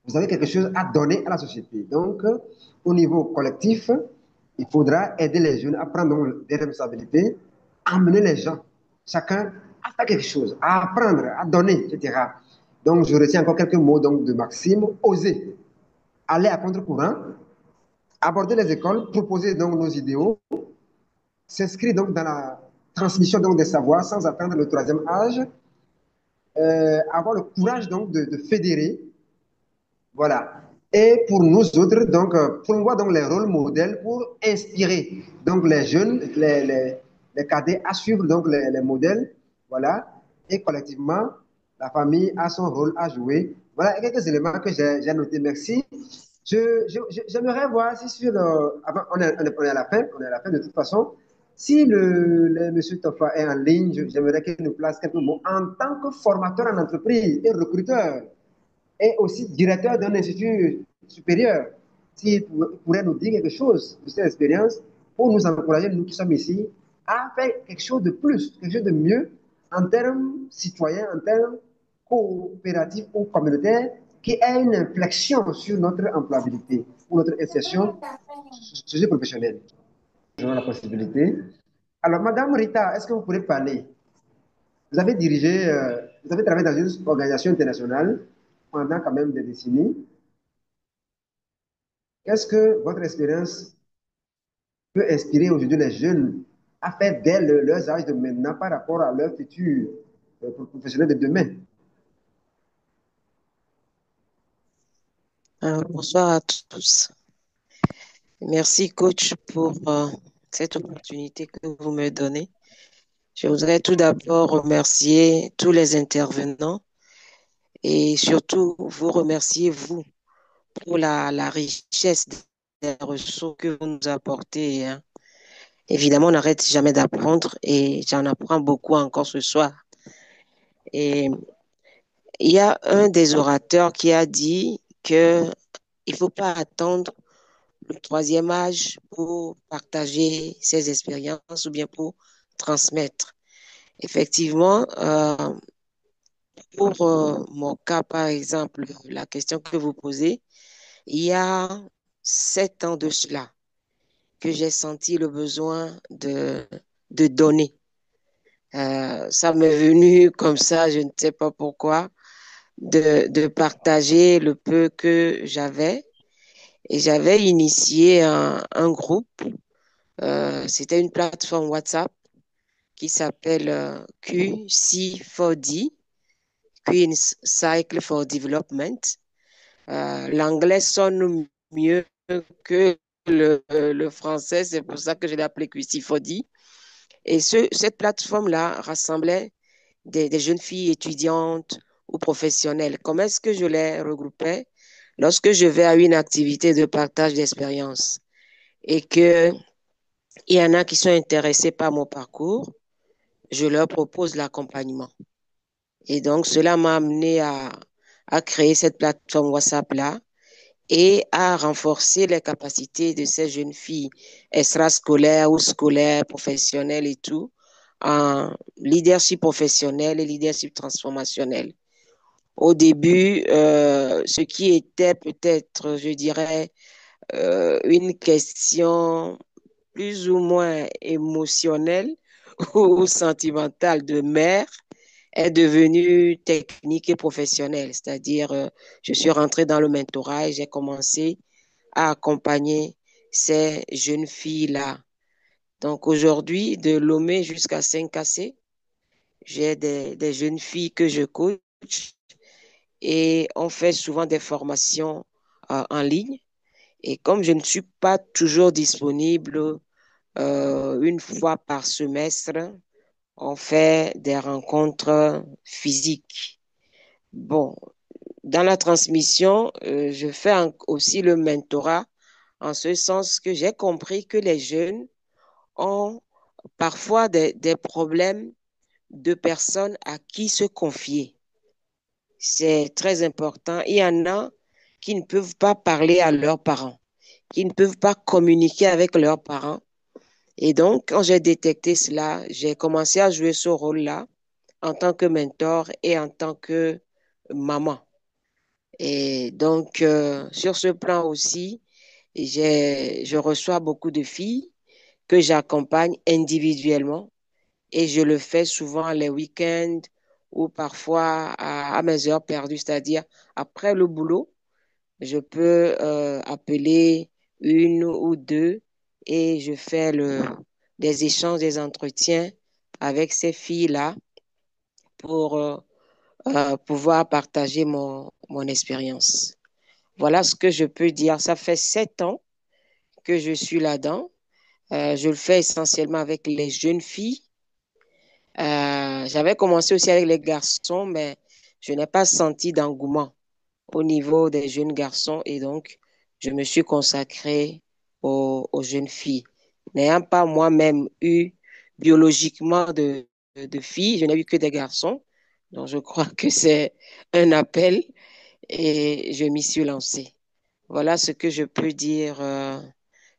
vous avez quelque chose à donner à la société. Donc, au niveau collectif, il faudra aider les jeunes à prendre des responsabilités, amener les gens, chacun à faire quelque chose, à apprendre, à donner, etc. Donc, je retiens encore quelques mots donc, de Maxime. Oser, aller à contre-courant, aborder les écoles, proposer donc nos idéaux, s'inscrire donc dans la transmission donc des savoirs sans attendre le troisième âge, avoir le courage donc de fédérer. Voilà. Et pour nous autres, donc, promouvoir donc les rôles modèles pour inspirer donc les jeunes, les cadets à suivre donc les modèles. Voilà. Et collectivement, la famille a son rôle à jouer. Voilà quelques éléments que j'ai notés. Merci. J'aimerais voir si sur le. Avant, on est à la fin, on est à la fin de toute façon. Si monsieur Toffa est en ligne, j'aimerais qu'il nous place quelques mots en tant que formateur en entreprise et recruteur et aussi directeur d'un institut supérieur. S'il pourrait nous dire quelque chose de cette expérience pour nous encourager, nous qui sommes ici, à faire quelque chose de plus, quelque chose de mieux en termes citoyens, en termes coopératifs ou communautaires, qui ait une inflexion sur notre employabilité ou notre insertion socio-professionnelle. Nous avons la possibilité. Alors, Madame Rita, est-ce que vous pourrez parler? Vous avez dirigé, vous avez travaillé dans une organisation internationale pendant quand même des décennies. Qu'est-ce que votre expérience peut inspirer aujourd'hui les jeunes à faire dès leur âge de maintenant par rapport à leur futur professionnel de demain? Bonsoir à tous. Merci, coach, pour cette opportunité que vous me donnez. Je voudrais tout d'abord remercier tous les intervenants et surtout vous remercier, vous, pour la richesse des ressources que vous nous apportez, hein. Évidemment, on n'arrête jamais d'apprendre et j'en apprends beaucoup encore ce soir. Et il y a un des orateurs qui a dit que il faut pas attendre le troisième âge pour partager ses expériences ou bien pour transmettre. Effectivement, pour mon cas, par exemple, la question que vous posez, il y a 7 ans de cela que j'ai senti le besoin de donner. Ça m'est venu comme ça, je ne sais pas pourquoi, de partager le peu que j'avais. Et j'avais initié un groupe. C'était une plateforme WhatsApp qui s'appelle QC4D, Queen's Cycle for Development. L'anglais sonne mieux que le français, c'est pour ça que je l'ai appelé QC4D. Et cette plateforme-là rassemblait des jeunes filles étudiantes ou professionnelles. Comment est-ce que je les regroupais? Lorsque je vais à une activité de partage d'expérience et qu'il y en a qui sont intéressés par mon parcours, je leur propose l'accompagnement. Et donc, cela m'a amené à créer cette plateforme WhatsApp-là et à renforcer les capacités de ces jeunes filles extrascolaires ou scolaires, professionnelles et tout, en leadership professionnel et leadership transformationnel. Au début, ce qui était peut-être, je dirais, une question plus ou moins émotionnelle ou sentimentale de mère est devenue technique et professionnelle. C'est-à-dire, je suis rentrée dans le mentorat et j'ai commencé à accompagner ces jeunes filles-là. Donc aujourd'hui, de Lomé jusqu'à Saint-Cassé, j'ai des jeunes filles que je coach et on fait souvent des formations en ligne. Et comme je ne suis pas toujours disponible une fois par semestre, on fait des rencontres physiques. Bon, dans la transmission, je fais aussi le mentorat en ce sens que j'ai compris que les jeunes ont parfois des problèmes de personnes à qui se confier. C'est très important. Il y en a qui ne peuvent pas parler à leurs parents, qui ne peuvent pas communiquer avec leurs parents. Et donc, quand j'ai détecté cela, j'ai commencé à jouer ce rôle-là en tant que mentor et en tant que maman. Et donc, sur ce plan aussi, je reçois beaucoup de filles que j'accompagne individuellement et je le fais souvent les week-ends ou parfois à mes heures perdues, c'est-à-dire après le boulot, je peux appeler une ou deux et je fais des échanges, des entretiens avec ces filles-là pour pouvoir partager mon expérience. Voilà ce que je peux dire. Ça fait 7 ans que je suis là-dedans. Je le fais essentiellement avec les jeunes filles. J'avais commencé aussi avec les garçons, mais je n'ai pas senti d'engouement au niveau des jeunes garçons et donc je me suis consacrée aux jeunes filles. N'ayant pas moi-même eu biologiquement de filles, je n'ai eu que des garçons. Donc je crois que c'est un appel et je m'y suis lancée. Voilà ce que je peux dire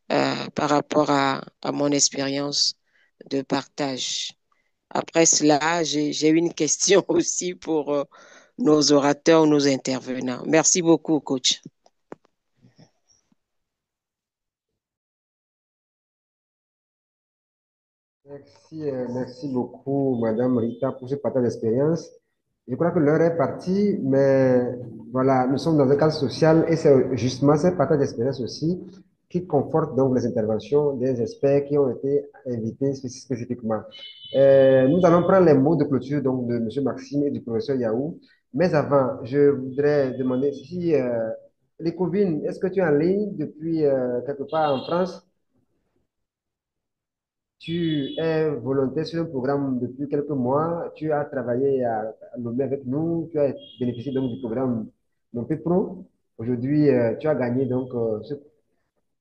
par rapport à mon expérience de partage. Après cela, j'ai une question aussi pour nos orateurs, nos intervenants. Merci beaucoup, coach. Merci beaucoup, Madame Rita, pour ce partage d'expérience. Je crois que l'heure est partie, mais voilà, nous sommes dans un cadre social et c'est justement ce partage d'expérience aussi qui conforte donc les interventions des experts qui ont été invités spécifiquement. Nous allons prendre les mots de clôture donc de Monsieur Maxime et du professeur Yaou. Mais avant, je voudrais demander si les Covid, est-ce que tu es en ligne depuis quelque part en France? Tu es volontaire sur un programme depuis quelques mois, tu as travaillé à Lomé avec nous, tu as bénéficié donc du programme Lomé Pro. Aujourd'hui, tu as gagné donc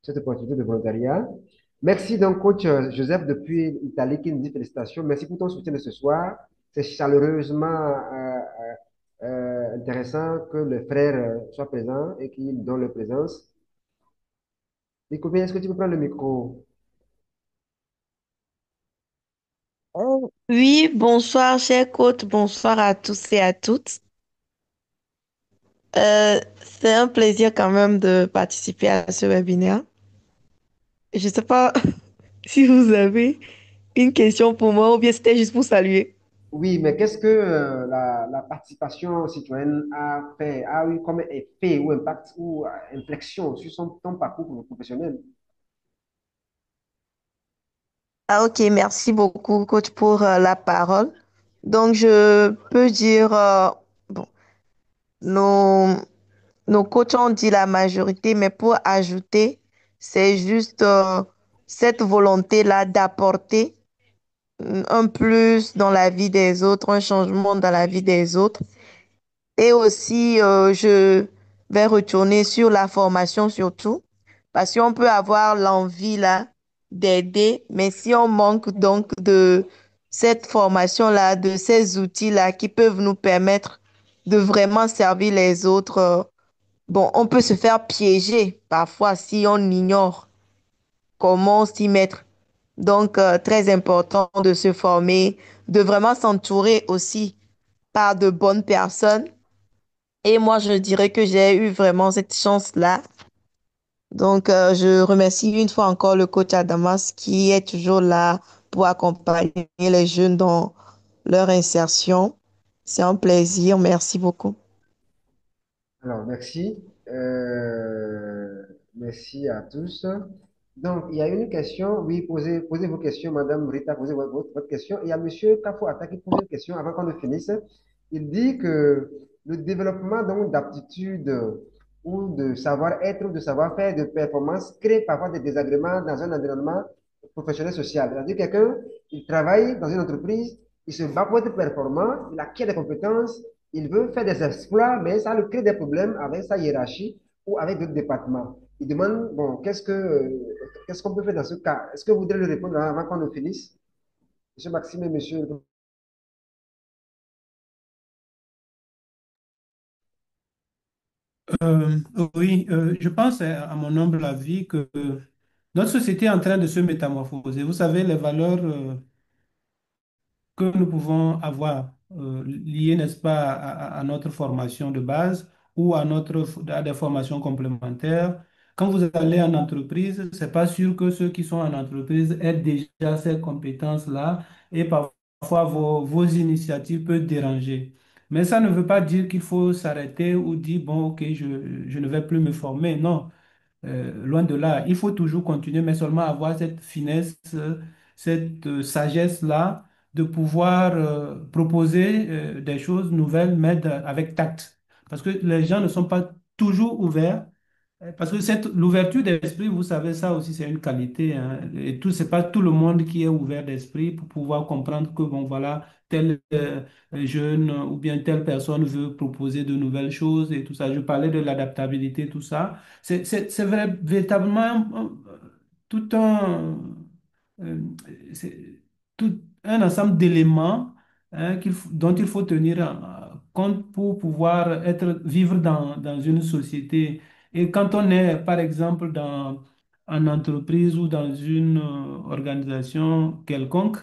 cette opportunité de volontariat. Merci donc, coach Joseph depuis l'Italie qui nous dit félicitations. Merci pour ton soutien de ce soir. C'est chaleureusement intéressant que les frères soient présents et qu'ils donnent leur présence. Nico, est-ce que tu peux prendre le micro? Oui, bonsoir, chers côtes, bonsoir à tous et à toutes. C'est un plaisir quand même de participer à ce webinaire. Je ne sais pas si vous avez une question pour moi ou bien c'était juste pour saluer. Oui, mais qu'est-ce que la participation citoyenne a fait, a eu comme effet ou impact ou inflexion sur ton parcours professionnel? Ah, ok, merci beaucoup, coach, pour la parole. Donc, je peux dire, bon, nos, nos coachs ont dit la majorité, mais pour ajouter, c'est juste cette volonté-là d'apporter un plus dans la vie des autres, un changement dans la vie des autres. Et aussi, je vais retourner sur la formation surtout, parce qu'on peut avoir l'envie là d'aider, mais si on manque donc de cette formation-là, de ces outils-là qui peuvent nous permettre de vraiment servir les autres, bon, on peut se faire piéger parfois si on ignore comment s'y mettre. Donc, très important de se former, de vraiment s'entourer aussi par de bonnes personnes. Et moi, je dirais que j'ai eu vraiment cette chance-là. Donc, je remercie une fois encore le coach Adamas qui est toujours là pour accompagner les jeunes dans leur insertion. C'est un plaisir. Merci beaucoup. Alors, merci. Merci à tous. Donc, il y a une question. Oui, posez vos questions, Madame Rita, posez votre question. Il y a Monsieur Kafou Atta qui pose une question avant qu'on ne finisse. Il dit que le développement donc d'aptitudes ou de savoir-être ou de savoir-faire, de performance crée parfois des désagréments dans un environnement professionnel social. C'est-à-dire quelqu'un, il travaille dans une entreprise, il se bat pour être performant, il acquiert des compétences, il veut faire des exploits, mais ça lui crée des problèmes avec sa hiérarchie ou avec d'autres départements. Il demande, bon, qu'est-ce qu'on peut faire dans ce cas? Est-ce que vous voudrez le répondre avant qu'on ne finisse? Monsieur Maxime et monsieur. Euh, oui, je pense à mon humble avis que notre société est en train de se métamorphoser. Vous savez, les valeurs que nous pouvons avoir liées, n'est-ce pas, à notre formation de base ou à des formations complémentaires. Quand vous allez en entreprise, c'est pas sûr que ceux qui sont en entreprise aient déjà ces compétences-là et parfois vos initiatives peuvent déranger. Mais ça ne veut pas dire qu'il faut s'arrêter ou dire, bon, ok, je ne vais plus me former. Non. Loin de là, il faut toujours continuer, mais seulement avoir cette finesse, cette sagesse-là de pouvoir proposer des choses nouvelles, mais avec tact. Parce que les gens ne sont pas toujours ouverts parce que l'ouverture d'esprit, vous savez, ça aussi, c'est une qualité, hein. Et tout, c'est pas tout le monde qui est ouvert d'esprit pour pouvoir comprendre que, bon, voilà, tel jeune ou bien telle personne veut proposer de nouvelles choses et tout ça. Je parlais de l'adaptabilité, tout ça. C'est véritablement tout euh, c'est tout un ensemble d'éléments hein, dont il faut tenir compte pour pouvoir vivre dans une société et quand on est, par exemple, en entreprise ou dans une organisation quelconque,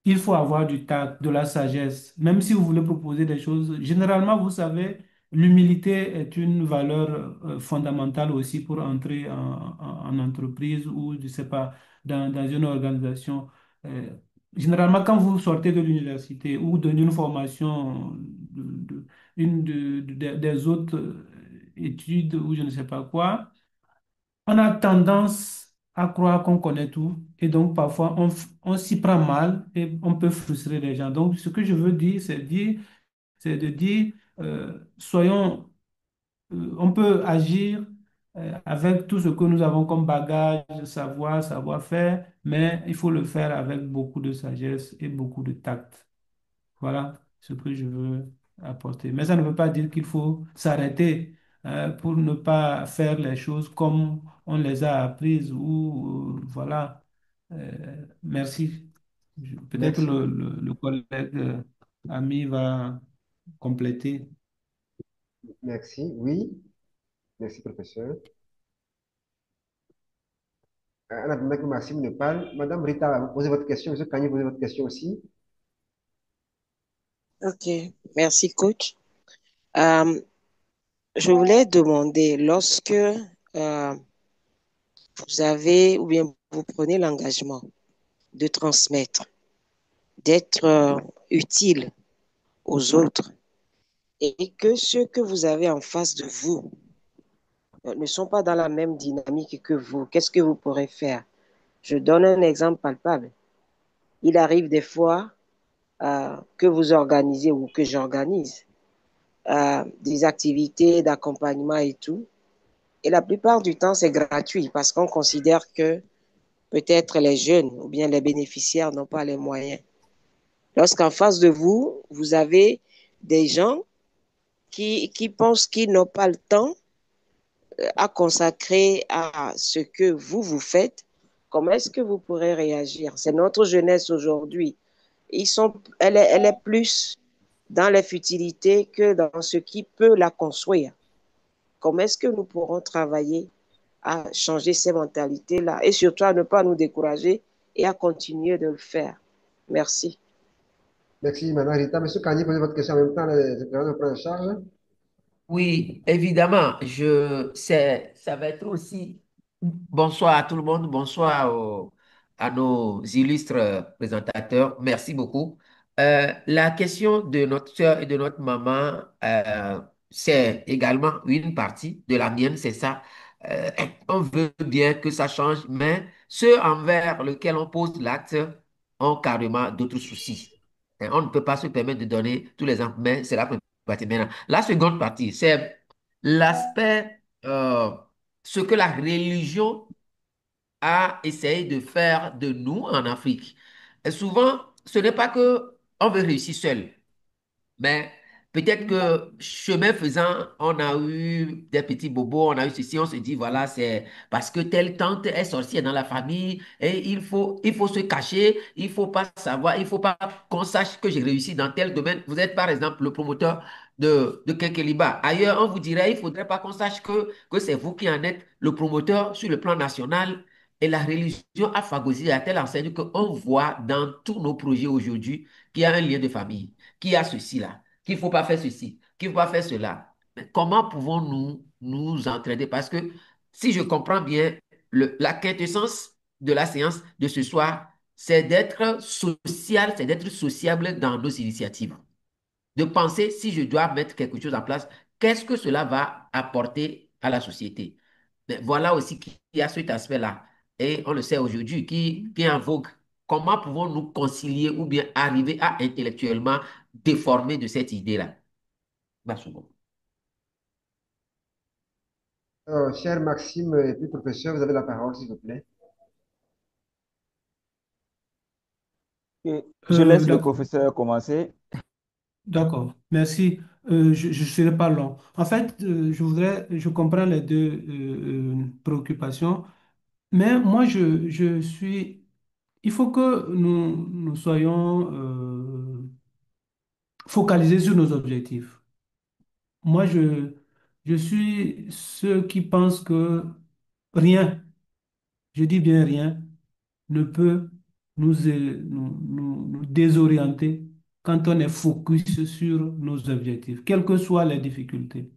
il faut avoir du tact, de la sagesse. Même si vous voulez proposer des choses, généralement, vous savez, l'humilité est une valeur fondamentale aussi pour entrer en entreprise ou, je sais pas, dans une organisation. Euh, Généralement, quand vous sortez de l'université ou d'une formation, des autres études ou je ne sais pas quoi, on a tendance à croire qu'on connaît tout et donc parfois on s'y prend mal et on peut frustrer les gens. Donc ce que je veux dire, c'est de dire, soyons, on peut agir avec tout ce que nous avons comme bagage, savoir-faire, mais il faut le faire avec beaucoup de sagesse et beaucoup de tact. Voilà ce que je veux apporter. Mais ça ne veut pas dire qu'il faut s'arrêter pour ne pas faire les choses comme on les a apprises ou voilà. Merci. Peut-être Merci. le collègue ami va compléter. Merci. Oui. Merci, professeur. En attendant que Maxime ne parle, Madame Rita, vous posez votre question. Monsieur Kanye, posez votre question aussi. Ok, merci coach. Euh, je voulais demander, lorsque vous avez ou bien vous prenez l'engagement de transmettre, d'être utile aux autres et que ceux que vous avez en face de vous ne sont pas dans la même dynamique que vous, qu'est-ce que vous pourrez faire? Je donne un exemple palpable. Il arrive des fois que vous organisez ou que j'organise des activités d'accompagnement et tout. Et la plupart du temps, c'est gratuit parce qu'on considère que peut-être les jeunes ou bien les bénéficiaires n'ont pas les moyens. Lorsqu'en face de vous, vous avez des gens qui pensent qu'ils n'ont pas le temps à consacrer à ce que vous faites, comment est-ce que vous pourrez réagir? C'est notre jeunesse aujourd'hui. Elle est plus dans les futilités que dans ce qui peut la construire. Comment est-ce que nous pourrons travailler à changer ces mentalités-là et surtout à ne pas nous décourager et à continuer de le faire? Merci. Merci, Madame Rita. Monsieur Kanye, posez votre question en même temps. Les intervenants prennent en charge. Oui, évidemment, ça va être aussi bonsoir à tout le monde, bonsoir à nos illustres présentateurs. Merci beaucoup. La question de notre sœur et de notre maman, c'est également une partie de la mienne, c'est ça. Euh, on veut bien que ça change, mais ceux envers lesquels on pose l'acte ont carrément d'autres soucis. Et on ne peut pas se permettre de donner tous les exemples, mais c'est la première partie. Maintenant, la seconde partie, c'est l'aspect, ce que la religion a essayé de faire de nous en Afrique. Et souvent, ce n'est pas que on veut réussir seul. Mais peut-être que chemin faisant, on a eu des petits bobos, on a eu ceci, on se dit, voilà, c'est parce que telle tante est sorcière dans la famille et il faut se cacher, il faut pas savoir, il faut pas qu'on sache que j'ai réussi dans tel domaine. Vous êtes par exemple le promoteur de Kenkeliba. Ailleurs, on vous dirait, il faudrait pas qu'on sache que c'est vous qui en êtes le promoteur sur le plan national. Et la religion a phagocyté à telle enseigne qu'on voit dans tous nos projets aujourd'hui qu'il y a un lien de famille qui a ceci là, qu'il ne faut pas faire ceci, qu'il ne faut pas faire cela. Mais comment pouvons-nous nous entraider? Parce que si je comprends bien, la quintessence de la séance de ce soir, c'est d'être social, c'est d'être sociable dans nos initiatives. De penser si je dois mettre quelque chose en place, qu'est-ce que cela va apporter à la société? Mais voilà aussi qu'il y a cet aspect-là. Et on le sait aujourd'hui, qui est en vogue. Comment pouvons-nous concilier ou bien arriver à intellectuellement déformer de cette idée-là? Merci beaucoup. Cher Maxime et puis professeur, vous avez la parole, s'il vous plaît. Et je laisse le D'accord, professeur commencer. d'accord, merci. Je ne serai pas long. En fait, je comprends les deux préoccupations, mais moi, il faut que nous soyons focalisés sur nos objectifs. Moi, je suis ceux qui pensent que rien, je dis bien rien, ne peut nous désorienter quand on est focus sur nos objectifs, quelles que soient les difficultés.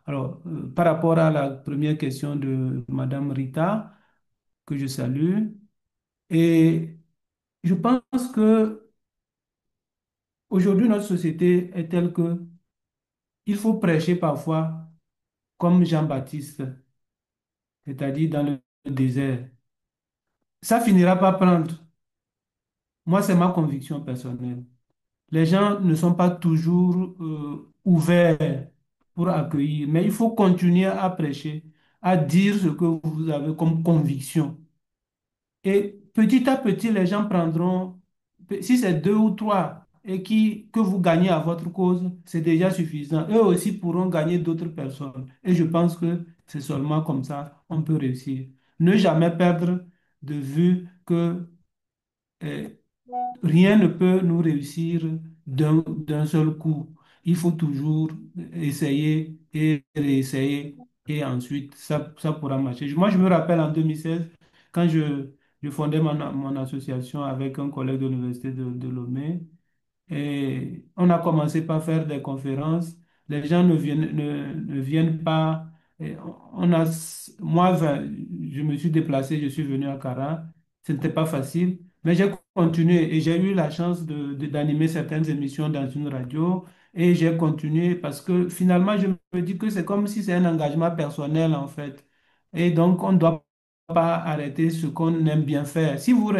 Alors, par rapport à la première question de Madame Rita, que je salue, et je pense que aujourd'hui notre société est telle que il faut prêcher parfois comme Jean-Baptiste, c'est-à-dire dans le désert. Ça finira par prendre. Moi, c'est ma conviction personnelle. Les gens ne sont pas toujours ouverts pour accueillir, mais il faut continuer à prêcher, à dire ce que vous avez comme conviction. Et petit à petit, les gens prendront, si c'est deux ou trois, que vous gagnez à votre cause, c'est déjà suffisant. Eux aussi pourront gagner d'autres personnes. Et je pense que c'est seulement comme ça on peut réussir. Ne jamais perdre de vue que euh, rien ne peut nous réussir d'un seul coup. Il faut toujours essayer et réessayer et ensuite ça pourra marcher. Moi, je me rappelle en 2016, quand je fondais mon association avec un collègue de l'université de Lomé, et on a commencé par faire des conférences. Les gens ne viennent pas. Et moi, je me suis déplacé, je suis venu à Cara. Ce n'était pas facile, mais j'ai continué et j'ai eu la chance d'animer certaines émissions dans une radio. Et j'ai continué parce que finalement, je me dis que c'est comme si c'est un engagement personnel en fait. Et donc, on ne doit pas arrêter ce qu'on aime bien faire. Si vous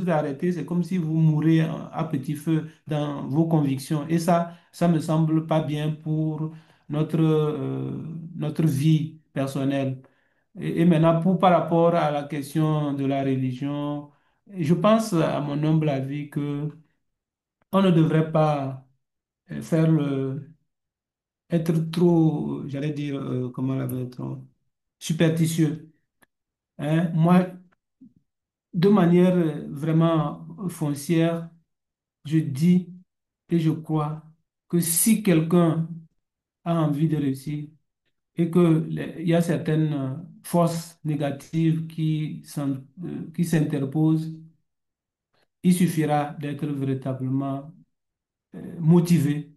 arrêtez, c'est comme si vous mourrez à petit feu dans vos convictions. Et ça me semble pas bien pour notre vie personnelle. Et maintenant, par rapport à la question de la religion, je pense, à mon humble avis, que on ne devrait pas faire être trop, j'allais dire, comment la trop superstitieux. Hein. Moi, de manière vraiment foncière, je dis et je crois que si quelqu'un a envie de réussir et que il y a certaines forces négatives qui s'interposent, il suffira d'être véritablement motivé,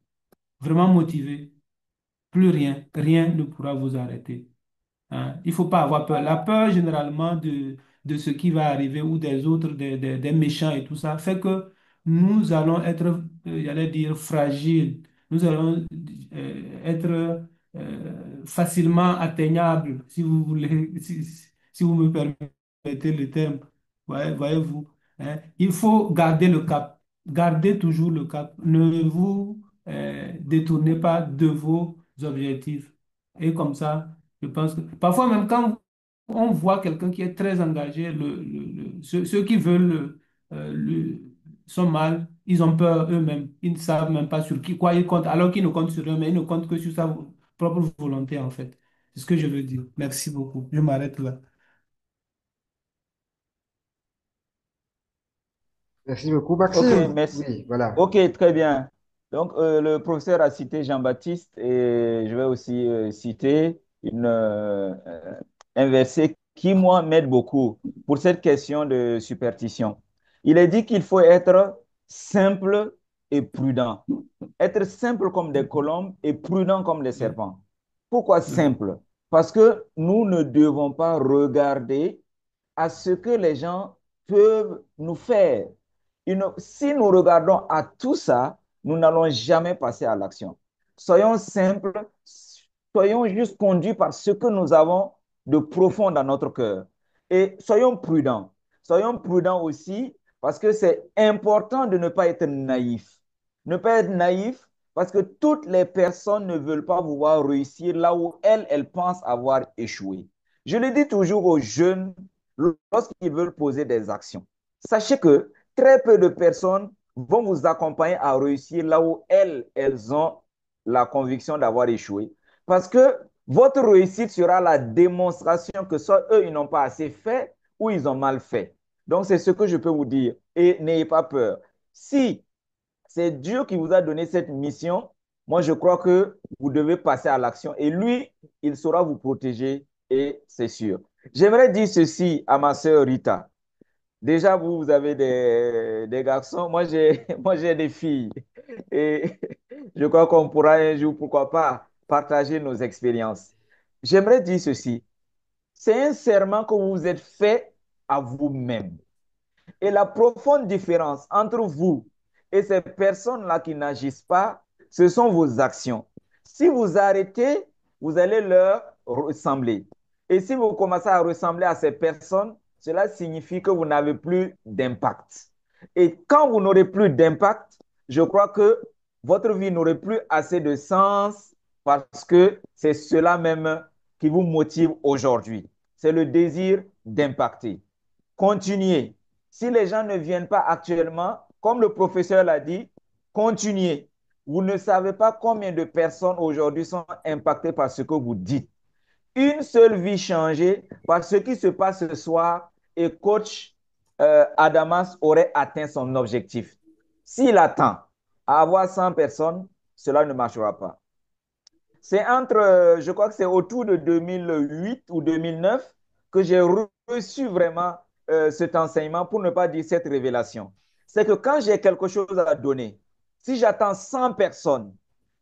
vraiment motivé. Plus rien ne pourra vous arrêter. Hein. Il ne faut pas avoir peur. La peur, généralement, de ce qui va arriver ou des autres, des méchants et tout ça, fait que nous allons être, j'allais dire, fragiles. Nous allons être facilement atteignables, si vous voulez, si vous me permettez le terme. Voyez-vous, hein. Il faut garder le cap. Gardez toujours le cap. Ne vous détournez pas de vos objectifs. Et comme ça, je pense que parfois même quand on voit quelqu'un qui est très engagé, ceux qui veulent sont mal, ils ont peur eux-mêmes. Ils ne savent même pas sur quoi ils comptent, alors qu'ils ne comptent sur eux, mais ils ne comptent que sur sa propre volonté, en fait. C'est ce que je veux dire. Merci beaucoup. Je m'arrête là. Merci beaucoup, Ok, Maxime. merci. Oui, voilà. Ok, très bien. Donc, le professeur a cité Jean-Baptiste et je vais aussi citer un verset qui, moi, m'aide beaucoup pour cette question de superstition. Il est dit qu'il faut être simple et prudent. Être simple comme des colombes et prudent comme des Oui. serpents. Pourquoi Mhm. simple? Parce que nous ne devons pas regarder à ce que les gens peuvent nous faire. Si nous regardons à tout ça, nous n'allons jamais passer à l'action. Soyons simples, soyons juste conduits par ce que nous avons de profond dans notre cœur. Et soyons prudents. Soyons prudents aussi parce que c'est important de ne pas être naïf. Ne pas être naïf parce que toutes les personnes ne veulent pas vous voir réussir là où elles pensent avoir échoué. Je le dis toujours aux jeunes lorsqu'ils veulent poser des actions. Sachez que très peu de personnes vont vous accompagner à réussir là où elles ont la conviction d'avoir échoué. Parce que votre réussite sera la démonstration que soit eux, ils n'ont pas assez fait ou ils ont mal fait. Donc, c'est ce que je peux vous dire. Et n'ayez pas peur. Si c'est Dieu qui vous a donné cette mission, moi, je crois que vous devez passer à l'action. Et lui, il saura vous protéger et c'est sûr. J'aimerais dire ceci à ma sœur Rita. Déjà, vous avez des garçons, moi, j'ai des filles. Et je crois qu'on pourra un jour, pourquoi pas, partager nos expériences. J'aimerais dire ceci. C'est un serment que vous vous êtes fait à vous-même. Et la profonde différence entre vous et ces personnes-là qui n'agissent pas, ce sont vos actions. Si vous arrêtez, vous allez leur ressembler. Et si vous commencez à ressembler à ces personnes, cela signifie que vous n'avez plus d'impact. Et quand vous n'aurez plus d'impact, je crois que votre vie n'aurait plus assez de sens parce que c'est cela même qui vous motive aujourd'hui. C'est le désir d'impacter. Continuez. Si les gens ne viennent pas actuellement, comme le professeur l'a dit, continuez. Vous ne savez pas combien de personnes aujourd'hui sont impactées par ce que vous dites. Une seule vie changée par ce qui se passe ce soir et coach Adamas aurait atteint son objectif. S'il attend à avoir 100 personnes, cela ne marchera pas. C'est entre, je crois que c'est autour de 2008 ou 2009 que j'ai reçu vraiment cet enseignement, pour ne pas dire cette révélation. C'est que quand j'ai quelque chose à donner, si j'attends 100 personnes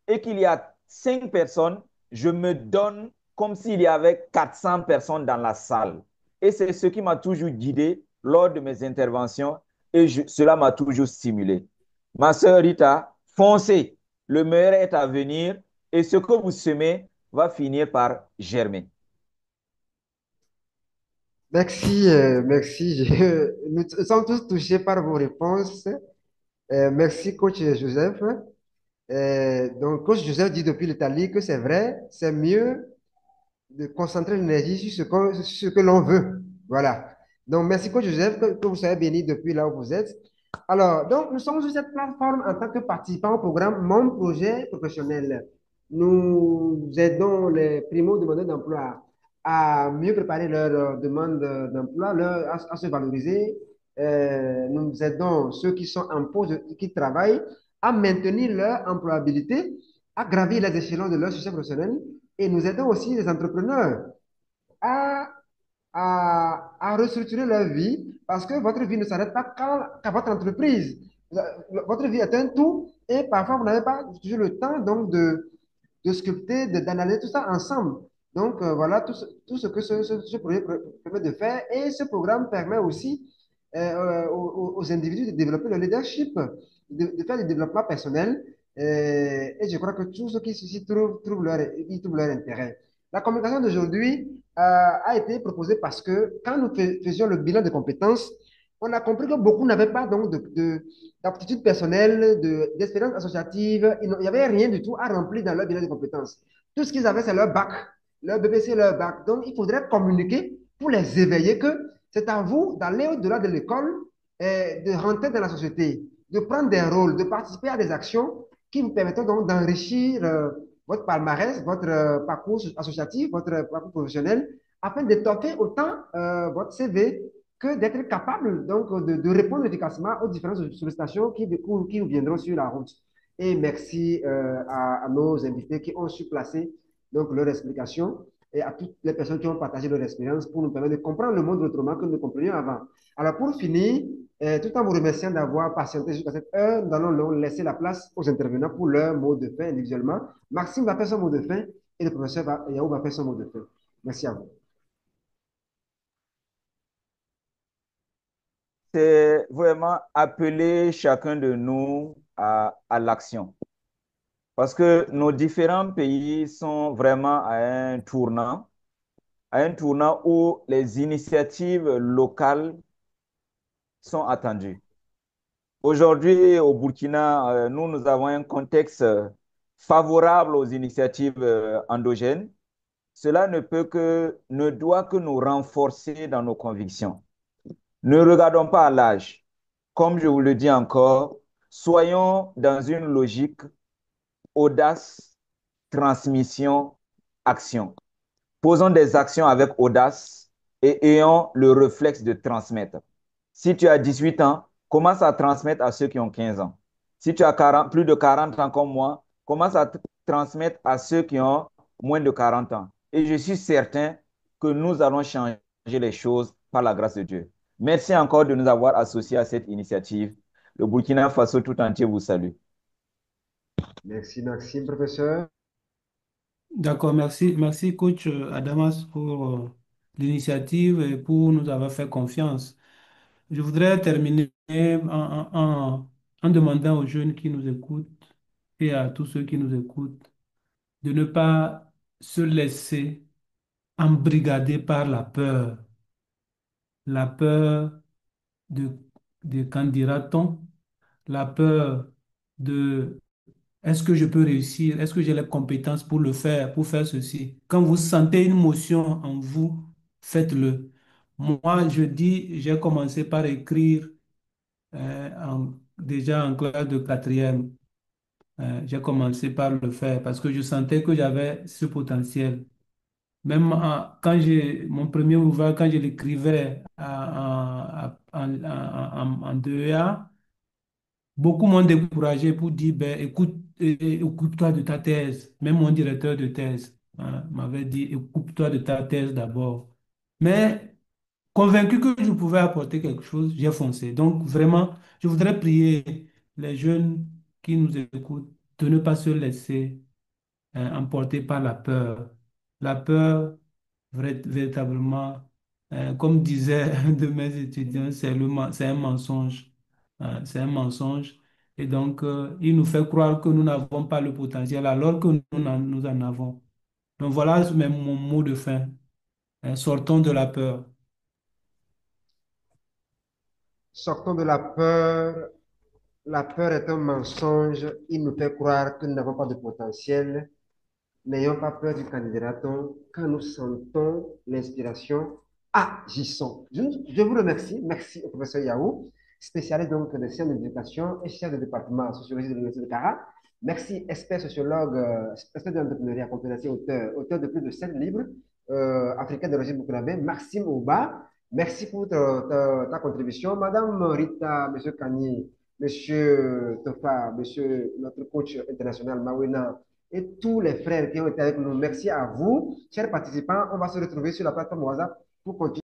et qu'il y a 5 personnes, je me donne comme s'il y avait 400 personnes dans la salle. Et c'est ce qui m'a toujours guidé lors de mes interventions et cela m'a toujours stimulé. Ma sœur Rita, foncez, le meilleur est à venir et ce que vous semez va finir par germer. Merci, merci. Nous sommes tous touchés par vos réponses. Merci, coach Joseph. Donc, coach Joseph dit depuis l'Italie que c'est vrai, c'est mieux de concentrer l'énergie sur ce que l'on veut. Voilà. Donc, merci, coach Joseph, que vous soyez béni depuis là où vous êtes. Alors, donc, nous sommes sur cette plateforme en tant que participants au programme Mon projet professionnel. Nous aidons les primo-demandeurs d'emploi à mieux préparer leur demande d'emploi, à se valoriser. Nous aidons ceux qui sont en pause, qui travaillent, à maintenir leur employabilité, à gravir les échelons de leur succès professionnel. Et nous aidons aussi les entrepreneurs à à restructurer leur vie parce que votre vie ne s'arrête pas qu'à votre entreprise. Votre vie est un tout et parfois vous n'avez pas toujours le temps donc de sculpter, d'analyser tout ça ensemble. Donc, voilà tout ce que ce projet permet de faire. Et ce programme permet aussi aux individus de développer le leadership, de faire du développement personnel. Et je crois que tous ceux qui s'y ils trouvent leur intérêt. La communication d'aujourd'hui a été proposée parce que quand nous faisions le bilan de compétences, on a compris que beaucoup n'avaient pas donc d'aptitude personnelle, d'expérience associative. Il n'y avait rien du tout à remplir dans leur bilan de compétences. Tout ce qu'ils avaient, c'est leur BBC, leur bac. Donc, il faudrait communiquer pour les éveiller que c'est à vous d'aller au-delà de l'école, de rentrer dans la société, de prendre des rôles, de participer à des actions qui vous permettront donc d'enrichir votre palmarès, votre parcours associatif, votre parcours professionnel, afin d'étoffer autant votre CV que d'être capable donc de répondre efficacement aux différentes sollicitations qui vous viendront sur la route. Et merci à nos invités qui ont su placer donc leur explication et à toutes les personnes qui ont partagé leur expérience pour nous permettre de comprendre le monde autrement que nous comprenions avant. Alors pour finir, tout en vous remerciant d'avoir patienté jusqu'à cette heure, nous allons laisser la place aux intervenants pour leur mot de fin individuellement. Maxime va faire son mot de fin et le professeur Yahoo va faire son mot de fin. Merci à vous. C'est vraiment appeler chacun de nous à l'action. Parce que nos différents pays sont vraiment à un tournant où les initiatives locales sont attendues. Aujourd'hui, au Burkina, nous avons un contexte favorable aux initiatives endogènes. Cela ne doit que nous renforcer dans nos convictions. Ne regardons pas à l'âge. Comme je vous le dis encore, soyons dans une logique audace, transmission, action. Posons des actions avec audace et ayons le réflexe de transmettre. Si tu as 18 ans, commence à transmettre à ceux qui ont 15 ans. Si tu as plus de 40 ans comme moi, commence à transmettre à ceux qui ont moins de 40 ans. Et je suis certain que nous allons changer les choses par la grâce de Dieu. Merci encore de nous avoir associés à cette initiative. Le Burkina Faso tout entier vous salue. Merci Maxime, professeur. D'accord, merci, merci coach Adamas pour l'initiative et pour nous avoir fait confiance. Je voudrais terminer en demandant aux jeunes qui nous écoutent et à tous ceux qui nous écoutent de ne pas se laisser embrigader par la peur de, de qu'en dira-t-on, la peur de est-ce que je peux réussir, est-ce que j'ai les compétences pour le faire, pour faire ceci. Quand vous sentez une motion en vous, faites-le. Moi, je dis, j'ai commencé par écrire déjà en classe de quatrième. J'ai commencé par le faire parce que je sentais que j'avais ce potentiel. Même quand mon premier ouvrage, quand je l'écrivais en 2A, beaucoup m'ont découragé pour dire, ben, écoute, occupe-toi de ta thèse. Même mon directeur de thèse m'avait dit, occupe-toi de ta thèse d'abord. Mais convaincu que je pouvais apporter quelque chose, j'ai foncé. Donc, vraiment, je voudrais prier les jeunes qui nous écoutent de ne pas se laisser emporté par la peur. La peur, véritablement, comme disait un de mes étudiants, c'est un mensonge. C'est un mensonge. Et donc, il nous fait croire que nous n'avons pas le potentiel alors que nous en avons. Donc voilà même mon mot de fin. Sortons de la peur. Sortons de la peur. La peur est un mensonge. Il nous fait croire que nous n'avons pas de potentiel. N'ayons pas peur du candidaton. Quand nous sentons l'inspiration, agissons. Je vous remercie. Merci au professeur Yahou, spécialiste donc des sciences de l'éducation et chef de département sociologie de l'Université de Cara. Merci, expert sociologue, expert de l'entrepreneuriat, conférencier, auteur de plus de 7 livres, africain d'origine burkinabé, Maxime Ouba. Merci pour ta contribution. Madame Rita, Monsieur Kanye, Monsieur Tofa, Monsieur notre coach international Mawena, et tous les frères qui ont été avec nous. Merci à vous, chers participants. On va se retrouver sur la plateforme WhatsApp pour continuer.